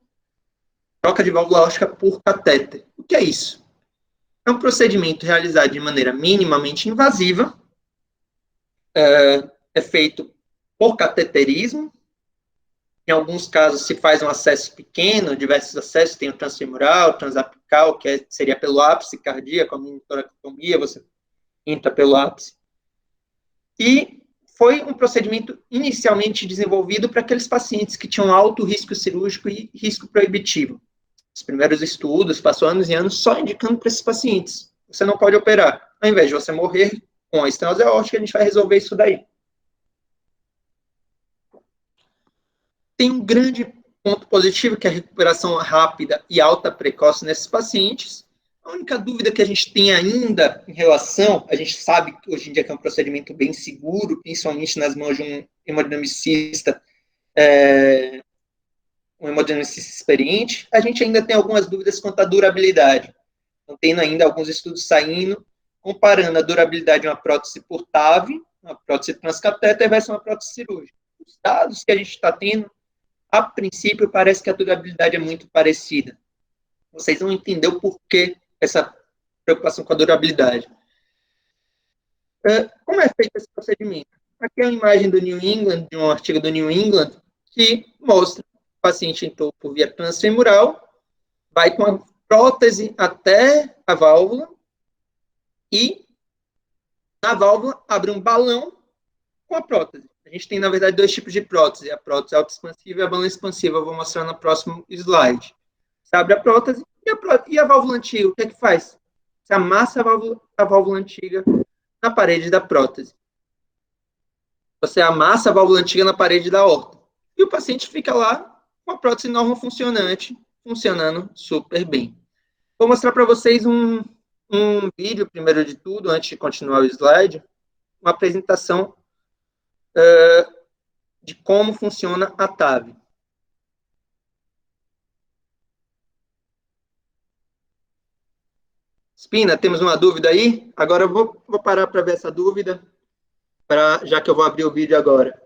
troca de válvula aórtica por catéter. O que é isso? É um procedimento realizado de maneira minimamente invasiva, é feito por cateterismo. Em alguns casos se faz um acesso pequeno, diversos acessos, tem o transfemoral, transapical, que seria pelo ápice cardíaco, a minitoractomia, você entra pelo ápice. E foi um procedimento inicialmente desenvolvido para aqueles pacientes que tinham alto risco cirúrgico e risco proibitivo. Os primeiros estudos, passou anos e anos só indicando para esses pacientes. Você não pode operar. Ao invés de você morrer com a estenose aórtica, a gente vai resolver isso daí. Tem um grande ponto positivo, que é a recuperação rápida e alta precoce nesses pacientes. A única dúvida que a gente tem ainda em relação, a gente sabe que hoje em dia que é um procedimento bem seguro, principalmente nas mãos de um hemodinamicista, um hemodinamicista experiente, a gente ainda tem algumas dúvidas quanto à durabilidade. Então, tendo ainda alguns estudos saindo, comparando a durabilidade de uma prótese por TAV, uma prótese transcatéter versus uma prótese cirúrgica. Os dados que a gente está tendo, a princípio, parece que a durabilidade é muito parecida. Vocês vão entender o porquê essa preocupação com a durabilidade. Como é feito esse procedimento? Aqui é uma imagem do New England, de um artigo do New England, que mostra que o paciente entrou por via transfemoral, vai com a prótese até a válvula, e na válvula abre um balão com a prótese. A gente tem, na verdade, dois tipos de prótese, a prótese autoexpansiva e a balão expansiva. Eu vou mostrar no próximo slide. Você abre a prótese e a válvula antiga, o que é que faz? Você amassa a válvula antiga na parede da prótese. Você amassa a válvula antiga na parede da aorta. E o paciente fica lá com a prótese normal funcionante, funcionando super bem. Vou mostrar para vocês um vídeo, primeiro de tudo, antes de continuar o slide, uma apresentação de como funciona a TAV. Spina, temos uma dúvida aí? Agora eu vou parar para ver essa dúvida, já que eu vou abrir o vídeo agora.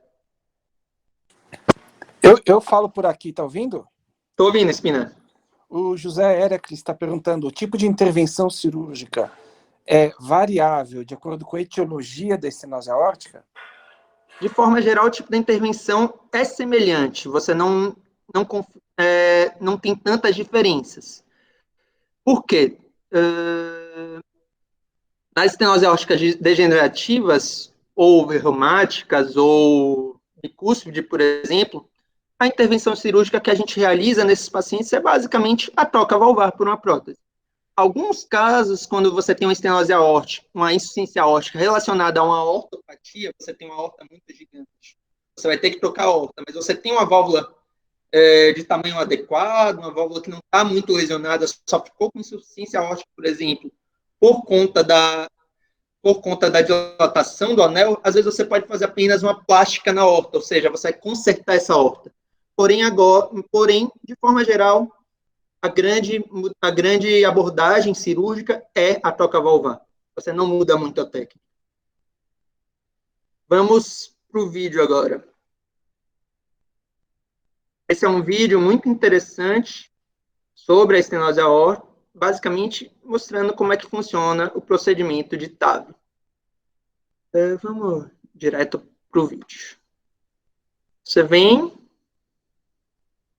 Eu falo por aqui, tá ouvindo? Estou ouvindo, Spina. O José Heracles está perguntando, o tipo de intervenção cirúrgica é variável de acordo com a etiologia da estenose aórtica? De forma geral, o tipo de intervenção é semelhante. Você não tem tantas diferenças. Por quê? Nas estenose aórticas degenerativas, ou reumáticas, ou bicúspide, por exemplo, a intervenção cirúrgica que a gente realiza nesses pacientes é basicamente a troca valvar por uma prótese. Alguns casos, quando você tem uma estenose aórtica, uma insuficiência aórtica relacionada a uma aortopatia, você tem uma aorta muito gigante. Você vai ter que trocar a aorta, mas você tem uma válvula de tamanho adequado, uma válvula que não está muito lesionada, só ficou com insuficiência aórtica, por exemplo, por conta por conta da dilatação do anel, às vezes você pode fazer apenas uma plástica na horta, ou seja, você vai consertar essa horta. Porém, de forma geral, a grande abordagem cirúrgica é a troca valvar. Você não muda muito a técnica. Vamos para o vídeo agora. Esse é um vídeo muito interessante sobre a estenose aórtica, basicamente mostrando como é que funciona o procedimento de TAV. Vamos direto para o vídeo. Você vem,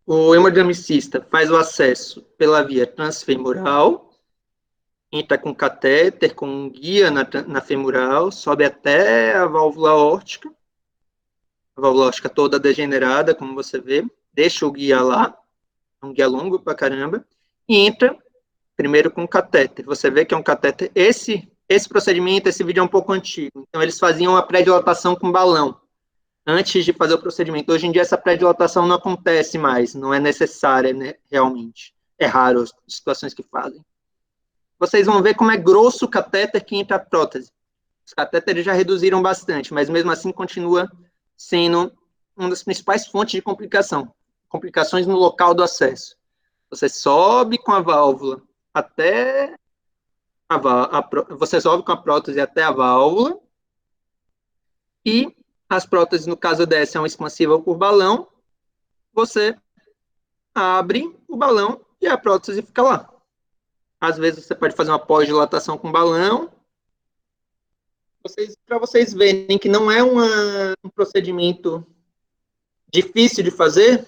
o hemodinamicista faz o acesso pela via transfemoral, entra com catéter, com um guia na femoral, sobe até a válvula aórtica toda degenerada, como você vê, deixa o guia lá, um guia longo pra caramba, e entra primeiro com catéter. Você vê que é um catéter. Esse procedimento, esse vídeo é um pouco antigo. Então, eles faziam a pré-dilatação com balão antes de fazer o procedimento. Hoje em dia, essa pré-dilatação não acontece mais, não é necessária, né, realmente. É raro as situações que fazem. Vocês vão ver como é grosso o catéter que entra a prótese. Os catéteres já reduziram bastante, mas mesmo assim continua sendo uma das principais fontes de complicação. Complicações no local do acesso. Você sobe com a válvula até você sobe com a prótese até a válvula e as próteses, no caso dessa, é uma expansível por balão, você abre o balão e a prótese fica lá. Às vezes você pode fazer uma pós-dilatação com balão, para vocês verem que não é um procedimento difícil de fazer.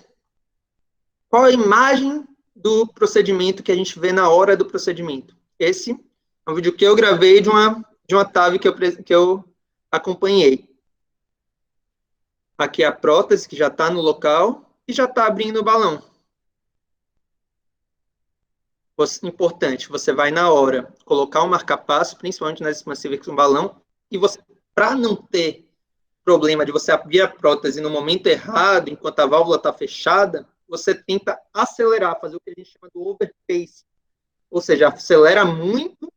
Qual a imagem do procedimento que a gente vê na hora do procedimento? Esse é um vídeo que eu gravei de uma TAV que eu acompanhei. Aqui é a prótese que já está no local e já está abrindo o balão. Importante, você vai na hora colocar o marca-passo, principalmente nas expansivas com balão, e você, para não ter problema de você abrir a prótese no momento errado, enquanto a válvula está fechada, você tenta acelerar, fazer o que a gente chama do overpace, ou seja, acelera muito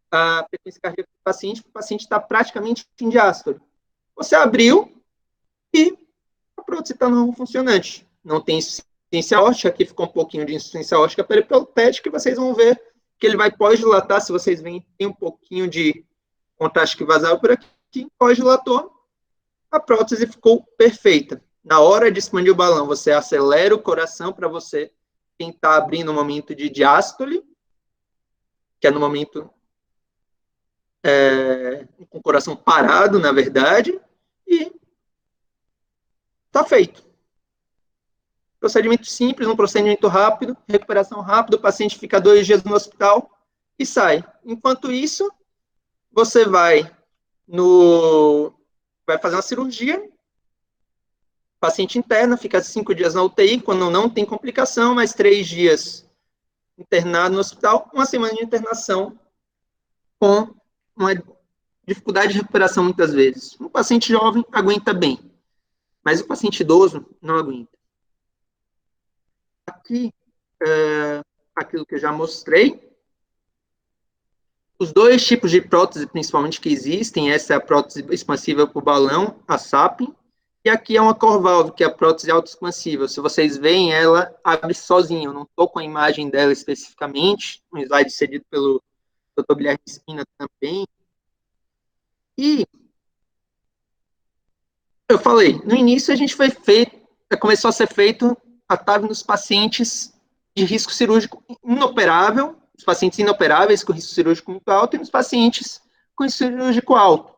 a frequência cardíaca do paciente, porque o paciente está praticamente em diástole. Você abriu e a prótese está não funcionante. Não tem insuficiência aórtica, aqui ficou um pouquinho de insuficiência aórtica periprotética, e vocês vão ver que ele vai pós-dilatar, se vocês veem, tem um pouquinho de contraste que vazava por aqui, pós-dilatou, a prótese ficou perfeita. Na hora de expandir o balão, você acelera o coração para você tentar abrir no momento de diástole, que é no momento com o coração parado, na verdade, e está feito. Procedimento simples, um procedimento rápido, recuperação rápida, o paciente fica 2 dias no hospital e sai. Enquanto isso, você vai fazer uma cirurgia, paciente interna, fica 5 dias na UTI, quando não tem complicação, mais 3 dias internado no hospital, 1 semana de internação com uma dificuldade de recuperação muitas vezes. Um paciente jovem aguenta bem, mas o paciente idoso não aguenta. Aqui, aquilo que eu já mostrei. Os 2 tipos de prótese, principalmente, que existem, essa é a prótese expansível por balão, a SAPIN, e aqui é uma Corvalve, que é a prótese autoexpansível. Se vocês veem, ela abre sozinha. Eu não estou com a imagem dela especificamente, um slide cedido pelo Dr. Guilherme Espina também. E eu falei, no início começou a ser feito a TAV nos pacientes de risco cirúrgico inoperável, os pacientes inoperáveis com risco cirúrgico muito alto e nos pacientes com risco cirúrgico alto.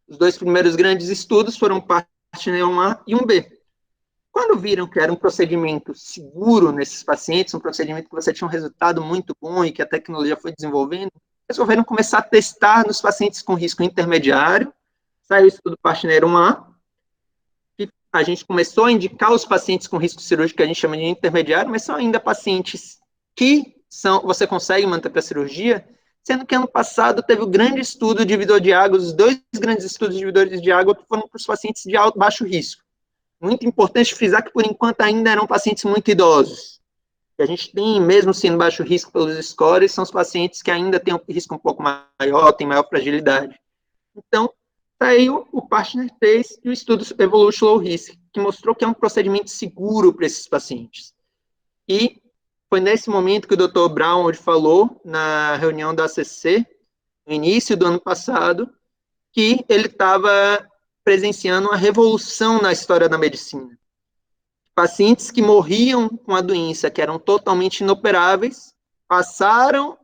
Os 2 primeiros grandes estudos foram PARTNER 1A e 1B. Quando viram que era um procedimento seguro nesses pacientes, um procedimento que você tinha um resultado muito bom e que a tecnologia foi desenvolvendo, resolveram começar a testar nos pacientes com risco intermediário. Saiu o estudo PARTNER 1A, a gente começou a indicar os pacientes com risco cirúrgico, que a gente chama de intermediário, mas são ainda pacientes que você consegue manter para a cirurgia, sendo que ano passado teve o grande estudo de divisor de água, os 2 grandes estudos de divisores de água que foram para os pacientes de baixo risco. Muito importante frisar que, por enquanto, ainda eram pacientes muito idosos. que a gente tem, mesmo sendo baixo risco pelos scores, são os pacientes que ainda têm um risco um pouco maior, têm maior fragilidade. Então, saiu o Partner 3 e o estudo Evolution Low Risk, que mostrou que é um procedimento seguro para esses pacientes. E foi nesse momento que o Dr. Brown falou, na reunião da ACC, no início do ano passado, que ele estava presenciando uma revolução na história da medicina. Pacientes que morriam com a doença, que eram totalmente inoperáveis, passaram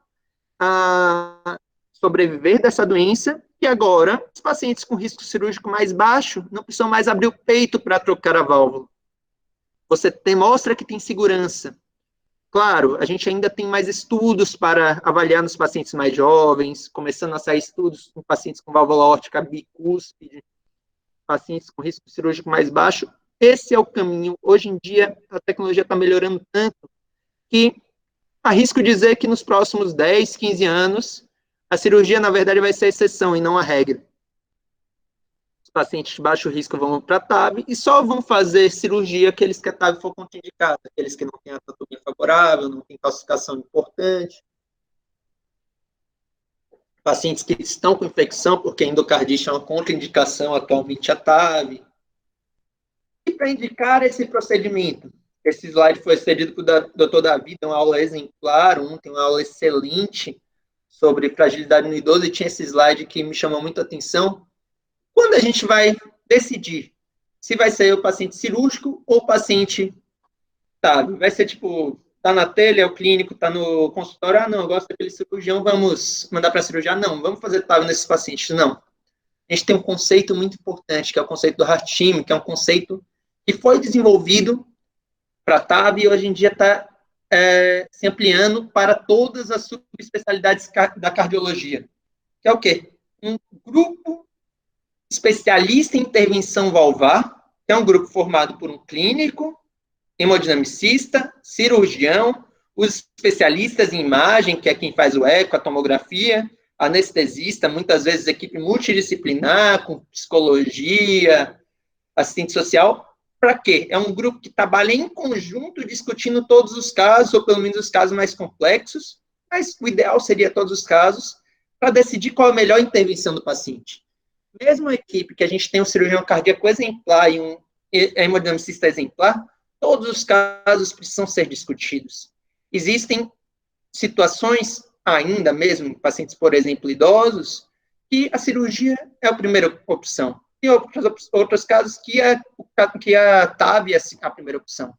a sobreviver dessa doença, e agora os pacientes com risco cirúrgico mais baixo não precisam mais abrir o peito para trocar a válvula. Você mostra que tem segurança. Claro, a gente ainda tem mais estudos para avaliar nos pacientes mais jovens, começando a sair estudos com pacientes com válvula aórtica bicúspide, pacientes com risco cirúrgico mais baixo. Esse é o caminho. Hoje em dia, a tecnologia está melhorando tanto que arrisco dizer que nos próximos 10, 15 anos, a cirurgia, na verdade, vai ser a exceção e não a regra. Os pacientes de baixo risco vão para a TAV e só vão fazer cirurgia aqueles que a TAV for contraindicada, aqueles que não têm anatomia favorável, não têm calcificação importante. Pacientes que estão com infecção, porque a endocardite é uma contraindicação atualmente a TAV. E para indicar esse procedimento, esse slide foi cedido por Dr. Davi, tem uma aula exemplar, tem uma aula excelente sobre fragilidade no idoso, e tinha esse slide que me chamou muito a atenção. Quando a gente vai decidir se vai ser o paciente cirúrgico ou o paciente TAV, vai ser tipo, tá na telha, é o clínico, tá no consultório, não, eu gosto daquele cirurgião, vamos mandar para cirurgião, não, vamos fazer TAV nesses pacientes, não. A gente tem um conceito muito importante, que é o conceito do HeartTeam, que é um conceito que foi desenvolvido para a TAV e hoje em dia está se ampliando para todas as subespecialidades da cardiologia. Que é o quê? Um grupo especialista em intervenção valvar, que é um grupo formado por um clínico, hemodinamicista, cirurgião, os especialistas em imagem, que é quem faz o eco, a tomografia, anestesista, muitas vezes equipe multidisciplinar, com psicologia, assistente social. Para quê? É um grupo que trabalha em conjunto, discutindo todos os casos, ou pelo menos os casos mais complexos, mas o ideal seria todos os casos, para decidir qual é a melhor intervenção do paciente. Mesmo a equipe que a gente tem um cirurgião cardíaco exemplar e um hemodinamicista exemplar, todos os casos precisam ser discutidos. Existem situações, ainda mesmo, pacientes, por exemplo, idosos, que a cirurgia é a primeira opção. E outros casos que a TAV é a primeira opção.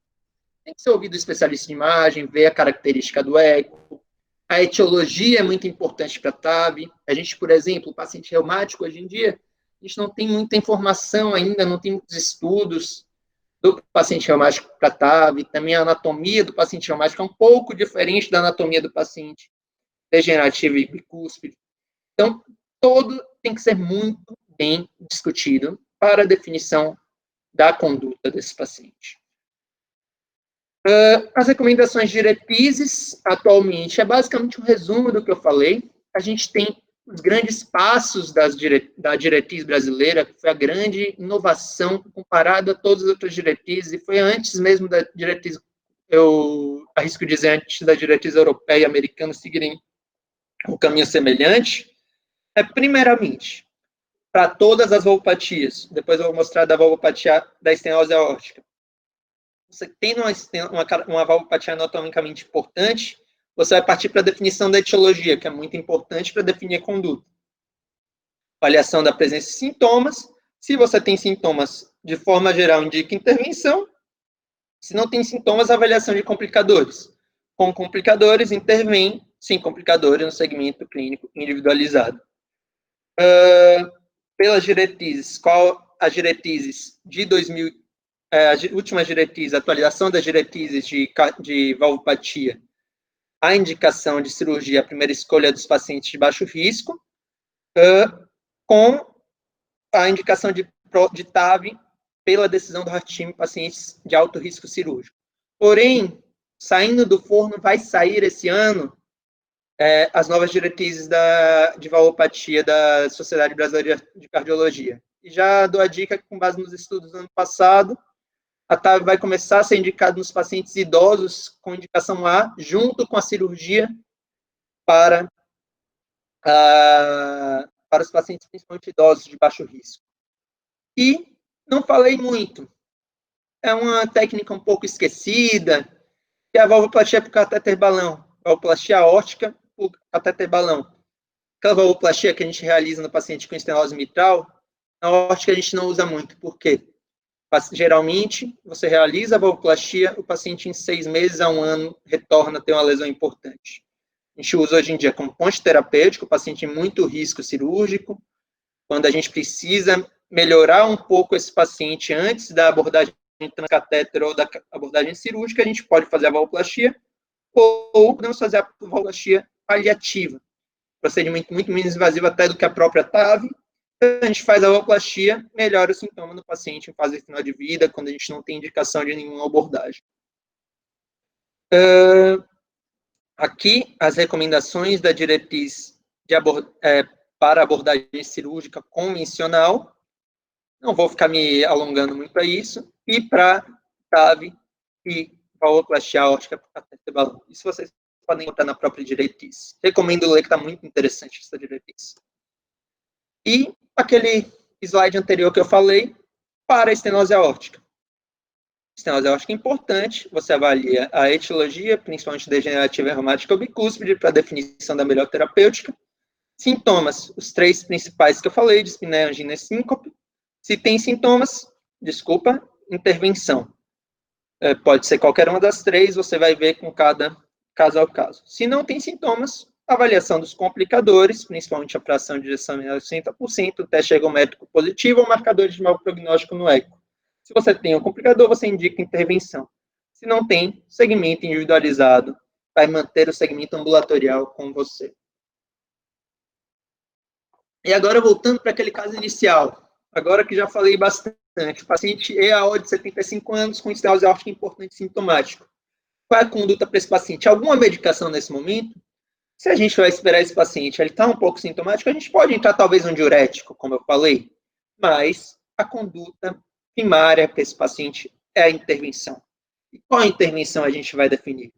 Tem que ser ouvido o especialista em imagem, ver a característica do eco. A etiologia é muito importante para a TAV. A gente, por exemplo, o paciente reumático, hoje em dia, a gente não tem muita informação ainda, não tem muitos estudos do paciente reumático para a TAV. Também a anatomia do paciente reumático é um pouco diferente da anatomia do paciente degenerativo e bicúspide. Então, todo tem que ser muito bem discutido para a definição da conduta desse paciente. As recomendações diretrizes, atualmente, é basicamente um resumo do que eu falei. A gente tem os grandes passos da diretriz brasileira, que foi a grande inovação comparada a todas as outras diretrizes, e foi antes mesmo da diretriz, eu arrisco dizer, antes da diretriz europeia e americana seguirem um caminho semelhante. Primeiramente, para todas as valvopatias, depois eu vou mostrar da valvopatia da estenose aórtica. Você tendo uma valvopatia anatomicamente importante, você vai partir para a definição da etiologia, que é muito importante para definir a conduta. Avaliação da presença de sintomas. Se você tem sintomas, de forma geral, indica intervenção. Se não tem sintomas, avaliação de complicadores. Com complicadores, intervém, sem complicadores, no segmento clínico individualizado. Pelas diretrizes, qual as diretrizes de 2000, as últimas diretrizes, atualização das diretrizes de valvopatia, a indicação de cirurgia, a primeira escolha dos pacientes de baixo risco, com a indicação de TAV pela decisão do HeartTeam em pacientes de alto risco cirúrgico. Porém, saindo do forno, vai sair esse ano as novas diretrizes de valvopatia da Sociedade Brasileira de Cardiologia. E já dou a dica que, com base nos estudos do ano passado, a TAV vai começar a ser indicada nos pacientes idosos com indicação A, junto com a cirurgia para os pacientes principalmente idosos de baixo risco. E não falei muito. É uma técnica um pouco esquecida, que é a valvoplastia por catéter balão, valvoplastia aórtica por catéter balão. Aquela valvoplastia que a gente realiza no paciente com estenose mitral, na aórtica a gente não usa muito. Por quê? Geralmente, você realiza a valvoplastia, o paciente em 6 meses a 1 ano retorna a ter uma lesão importante. A gente usa hoje em dia como ponte terapêutico, o paciente em muito risco cirúrgico, quando a gente precisa melhorar um pouco esse paciente antes da abordagem transcatéter ou da abordagem cirúrgica, a gente pode fazer a valvoplastia ou podemos fazer a valvoplastia paliativa, procedimento muito menos invasivo até do que a própria TAV. A gente faz a valvoplastia, melhora o sintoma do paciente em fase final de vida, quando a gente não tem indicação de nenhuma abordagem. Aqui, as recomendações da diretriz para abordagem cirúrgica convencional. Não vou ficar me alongando muito a isso. E para TAV e valvoplastia aórtica por catéter balão. Isso vocês podem botar na própria diretriz. Recomendo ler, que está muito interessante essa diretriz. E aquele slide anterior que eu falei, para a estenose aórtica. Estenose aórtica é importante, você avalia a etiologia, principalmente degenerativa reumática ou bicúspide, para a definição da melhor terapêutica. Sintomas, os 3 principais que eu falei, dispneia, angina e síncope. Se tem sintomas, intervenção. Pode ser qualquer uma das 3, você vai ver com cada caso ao caso. Se não tem sintomas, avaliação dos complicadores, principalmente a fração de ejeção menor de 60%, o teste ergométrico positivo ou marcadores de mau prognóstico no eco. Se você tem um complicador, você indica intervenção. Se não tem, segmento individualizado, vai manter o segmento ambulatorial com você. E agora, voltando para aquele caso inicial, agora que já falei bastante, o paciente EAO de 75 anos com estenose aórtica importante sintomático. Qual é a conduta para esse paciente? Alguma medicação nesse momento? Se a gente vai esperar esse paciente, ele está um pouco sintomático, a gente pode entrar talvez um diurético, como eu falei, mas a conduta primária para esse paciente é a intervenção. E qual intervenção a gente vai definir?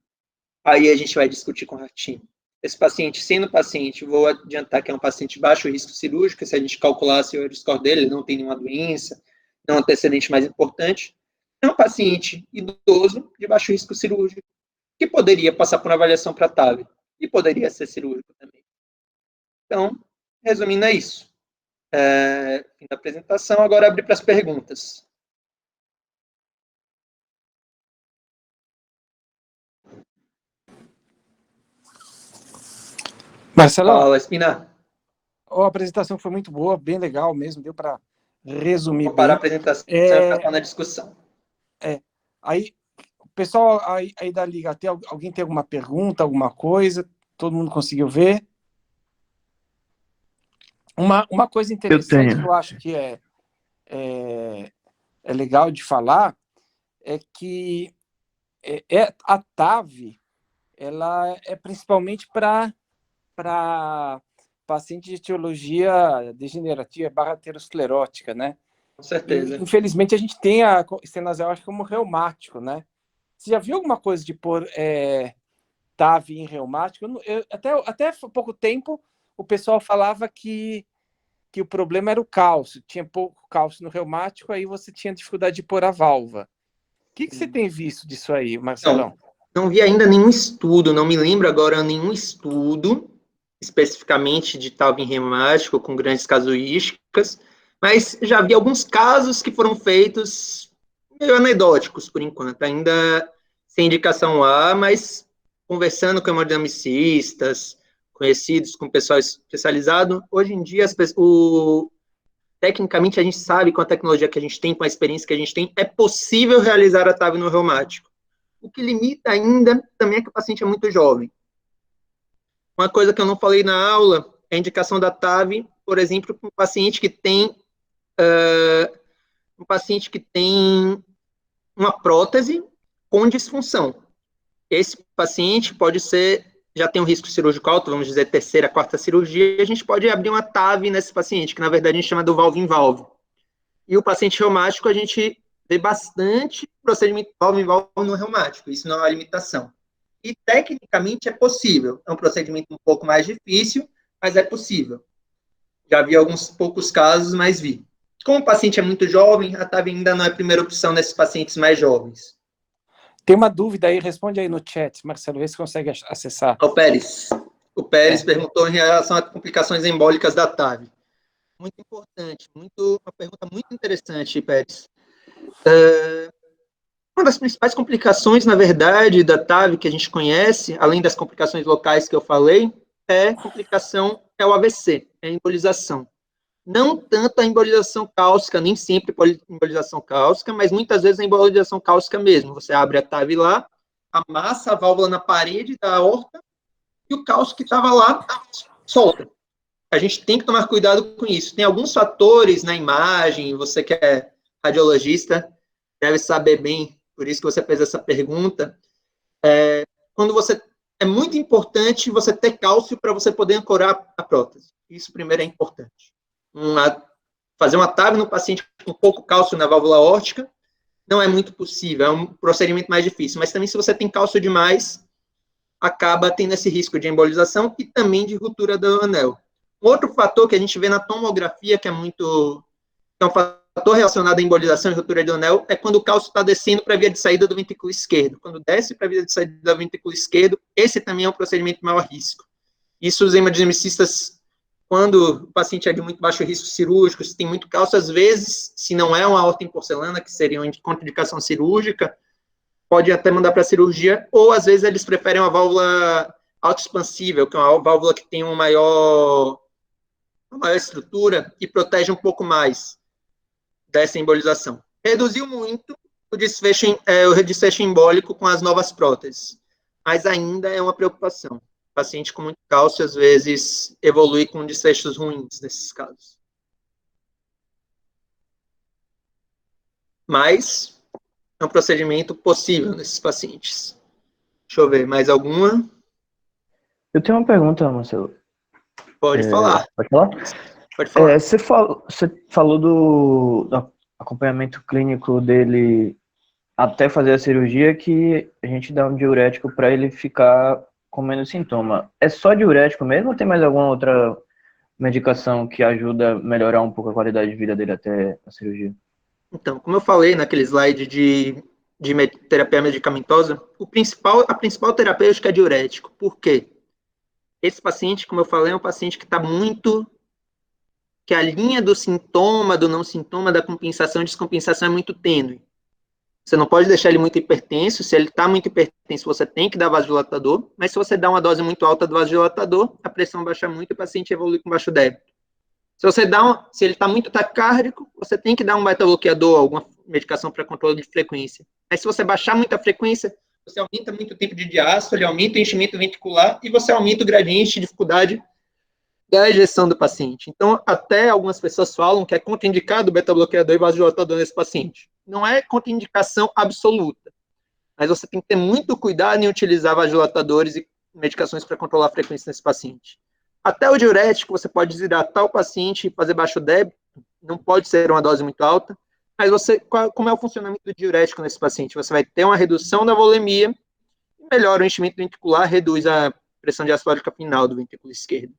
Aí a gente vai discutir com o ratinho. Esse paciente, sendo paciente, vou adiantar que é um paciente de baixo risco cirúrgico, se a gente calculasse o score dele, ele não tem nenhuma doença, não é um antecedente mais importante. É um paciente idoso de baixo risco cirúrgico, que poderia passar por uma avaliação para TAV, e poderia ser cirúrgico também. Então, resumindo, é isso. Fim da apresentação, agora abrir para as perguntas. Marcelão, Fala, Espina. a apresentação foi muito boa, bem legal mesmo, deu para resumir Vou parar bem. a apresentação e ficar na discussão. Aí, o pessoal aí da Liga, alguém tem alguma pergunta, alguma coisa? Todo mundo conseguiu ver? Uma coisa interessante que eu acho que é legal de falar é que a TAV ela é principalmente para paciente de etiologia degenerativa barra aterosclerótica, né? Com certeza. E, infelizmente, a gente tem a estenose aórtica como reumático, né? Você já viu alguma coisa de pôr TAV em reumático? Até pouco tempo, o pessoal falava que o problema era o cálcio. Tinha pouco cálcio no reumático, aí você tinha dificuldade de pôr a válvula. O que você tem visto disso aí, Marcelão? Não vi ainda nenhum estudo, não me lembro agora nenhum estudo especificamente de TAV em reumático com grandes casuísticas, mas já vi alguns casos que foram feitos meio anedóticos, por enquanto, ainda sem indicação A, mas conversando com hemodinamicistas, conhecidos, com pessoal especializado, hoje em dia, tecnicamente, a gente sabe, com a tecnologia que a gente tem, com a experiência que a gente tem, é possível realizar a TAV no reumático. O que limita ainda também é que o paciente é muito jovem. Uma coisa que eu não falei na aula é a indicação da TAV, por exemplo, para um paciente que tem uma prótese com disfunção. Esse paciente já tem um risco cirúrgico alto, vamos dizer, terceira, quarta cirurgia, e a gente pode abrir uma TAV nesse paciente, que na verdade a gente chama do valve-in-valve. E o paciente reumático, a gente vê bastante procedimento válvula-em-válvula no reumático, isso não é uma limitação. E, tecnicamente, é possível. É um procedimento um pouco mais difícil, mas é possível. Já vi alguns poucos casos, mas vi. Como o paciente é muito jovem, a TAV ainda não é a primeira opção nesses pacientes mais jovens. Tem uma dúvida aí, responde aí no chat, Marcelo, vê se consegue acessar. O Pérez perguntou em relação a complicações embólicas da TAV. Muito importante, uma pergunta muito interessante, Pérez. Uma das principais complicações, na verdade, da TAV que a gente conhece, além das complicações locais que eu falei, é o AVC, é a embolização. Não tanto a embolização cáusica, nem sempre embolização cáusica, mas muitas vezes a embolização cáusica mesmo. Você abre a TAV lá, amassa a válvula na parede da aorta e o cálcio que estava lá solta. A gente tem que tomar cuidado com isso. Tem alguns fatores na imagem, você que é radiologista deve saber bem, por isso que você fez essa pergunta. É muito importante você ter cálcio para você poder ancorar a prótese. Isso primeiro é importante. Fazer uma TAV no paciente com pouco cálcio na válvula aórtica não é muito possível, é um procedimento mais difícil, mas também se você tem cálcio demais, acaba tendo esse risco de embolização e também de ruptura do anel. Outro fator que a gente vê na tomografia, que é um fator relacionado à embolização e ruptura do anel, é quando o cálcio está descendo para a via de saída do ventrículo esquerdo. Quando desce para a via de saída do ventrículo esquerdo, esse também é um procedimento de maior risco. Isso os hemodinamicistas, quando o paciente é de muito baixo risco cirúrgico, se tem muito cálcio, às vezes, se não é uma aorta em porcelana, que seria uma contraindicação cirúrgica, pode até mandar para a cirurgia, ou às vezes eles preferem uma válvula autoexpansível, que é uma válvula que tem uma maior estrutura e protege um pouco mais dessa embolização. Reduziu muito o desfecho embólico com as novas próteses, mas ainda é uma preocupação. O paciente com muito cálcio, às vezes, evolui com desfechos ruins nesses casos. Mas é um procedimento possível nesses pacientes. Deixa eu ver, mais alguma? Eu tenho uma pergunta, Marcelo. Pode falar. Pode falar? Pode falar. Você falou do acompanhamento clínico dele até fazer a cirurgia, que a gente dá um diurético para ele ficar com menos sintoma. É só diurético mesmo ou tem mais alguma outra medicação que ajuda a melhorar um pouco a qualidade de vida dele até a cirurgia? Então, como eu falei naquele slide de terapia medicamentosa, a principal terapêutica é diurético. Por quê? Esse paciente, como eu falei, é um paciente que está que a linha do sintoma, do não sintoma, da compensação e descompensação é muito tênue. Você não pode deixar ele muito hipertenso. Se ele está muito hipertenso, você tem que dar vasodilatador, mas se você dá uma dose muito alta do vasodilatador, a pressão baixa muito e o paciente evolui com baixo débito. Se ele está muito taquicárdico, você tem que dar um beta-bloqueador, alguma medicação para controle de frequência. Mas se você baixar muito a frequência, você aumenta muito o tempo de diástole, aumenta o enchimento ventricular e você aumenta o gradiente de dificuldade da ejeção do paciente. Então, até algumas pessoas falam que é contraindicado o beta-bloqueador e vasodilatador nesse paciente. Não é contraindicação absoluta, mas você tem que ter muito cuidado em utilizar vasodilatadores e medicações para controlar a frequência nesse paciente. Até o diurético, você pode desidratar o paciente e fazer baixo débito, não pode ser uma dose muito alta, mas como é o funcionamento do diurético nesse paciente? Você vai ter uma redução da volemia, melhora o enchimento ventricular, reduz a pressão diastólica final do ventrículo esquerdo.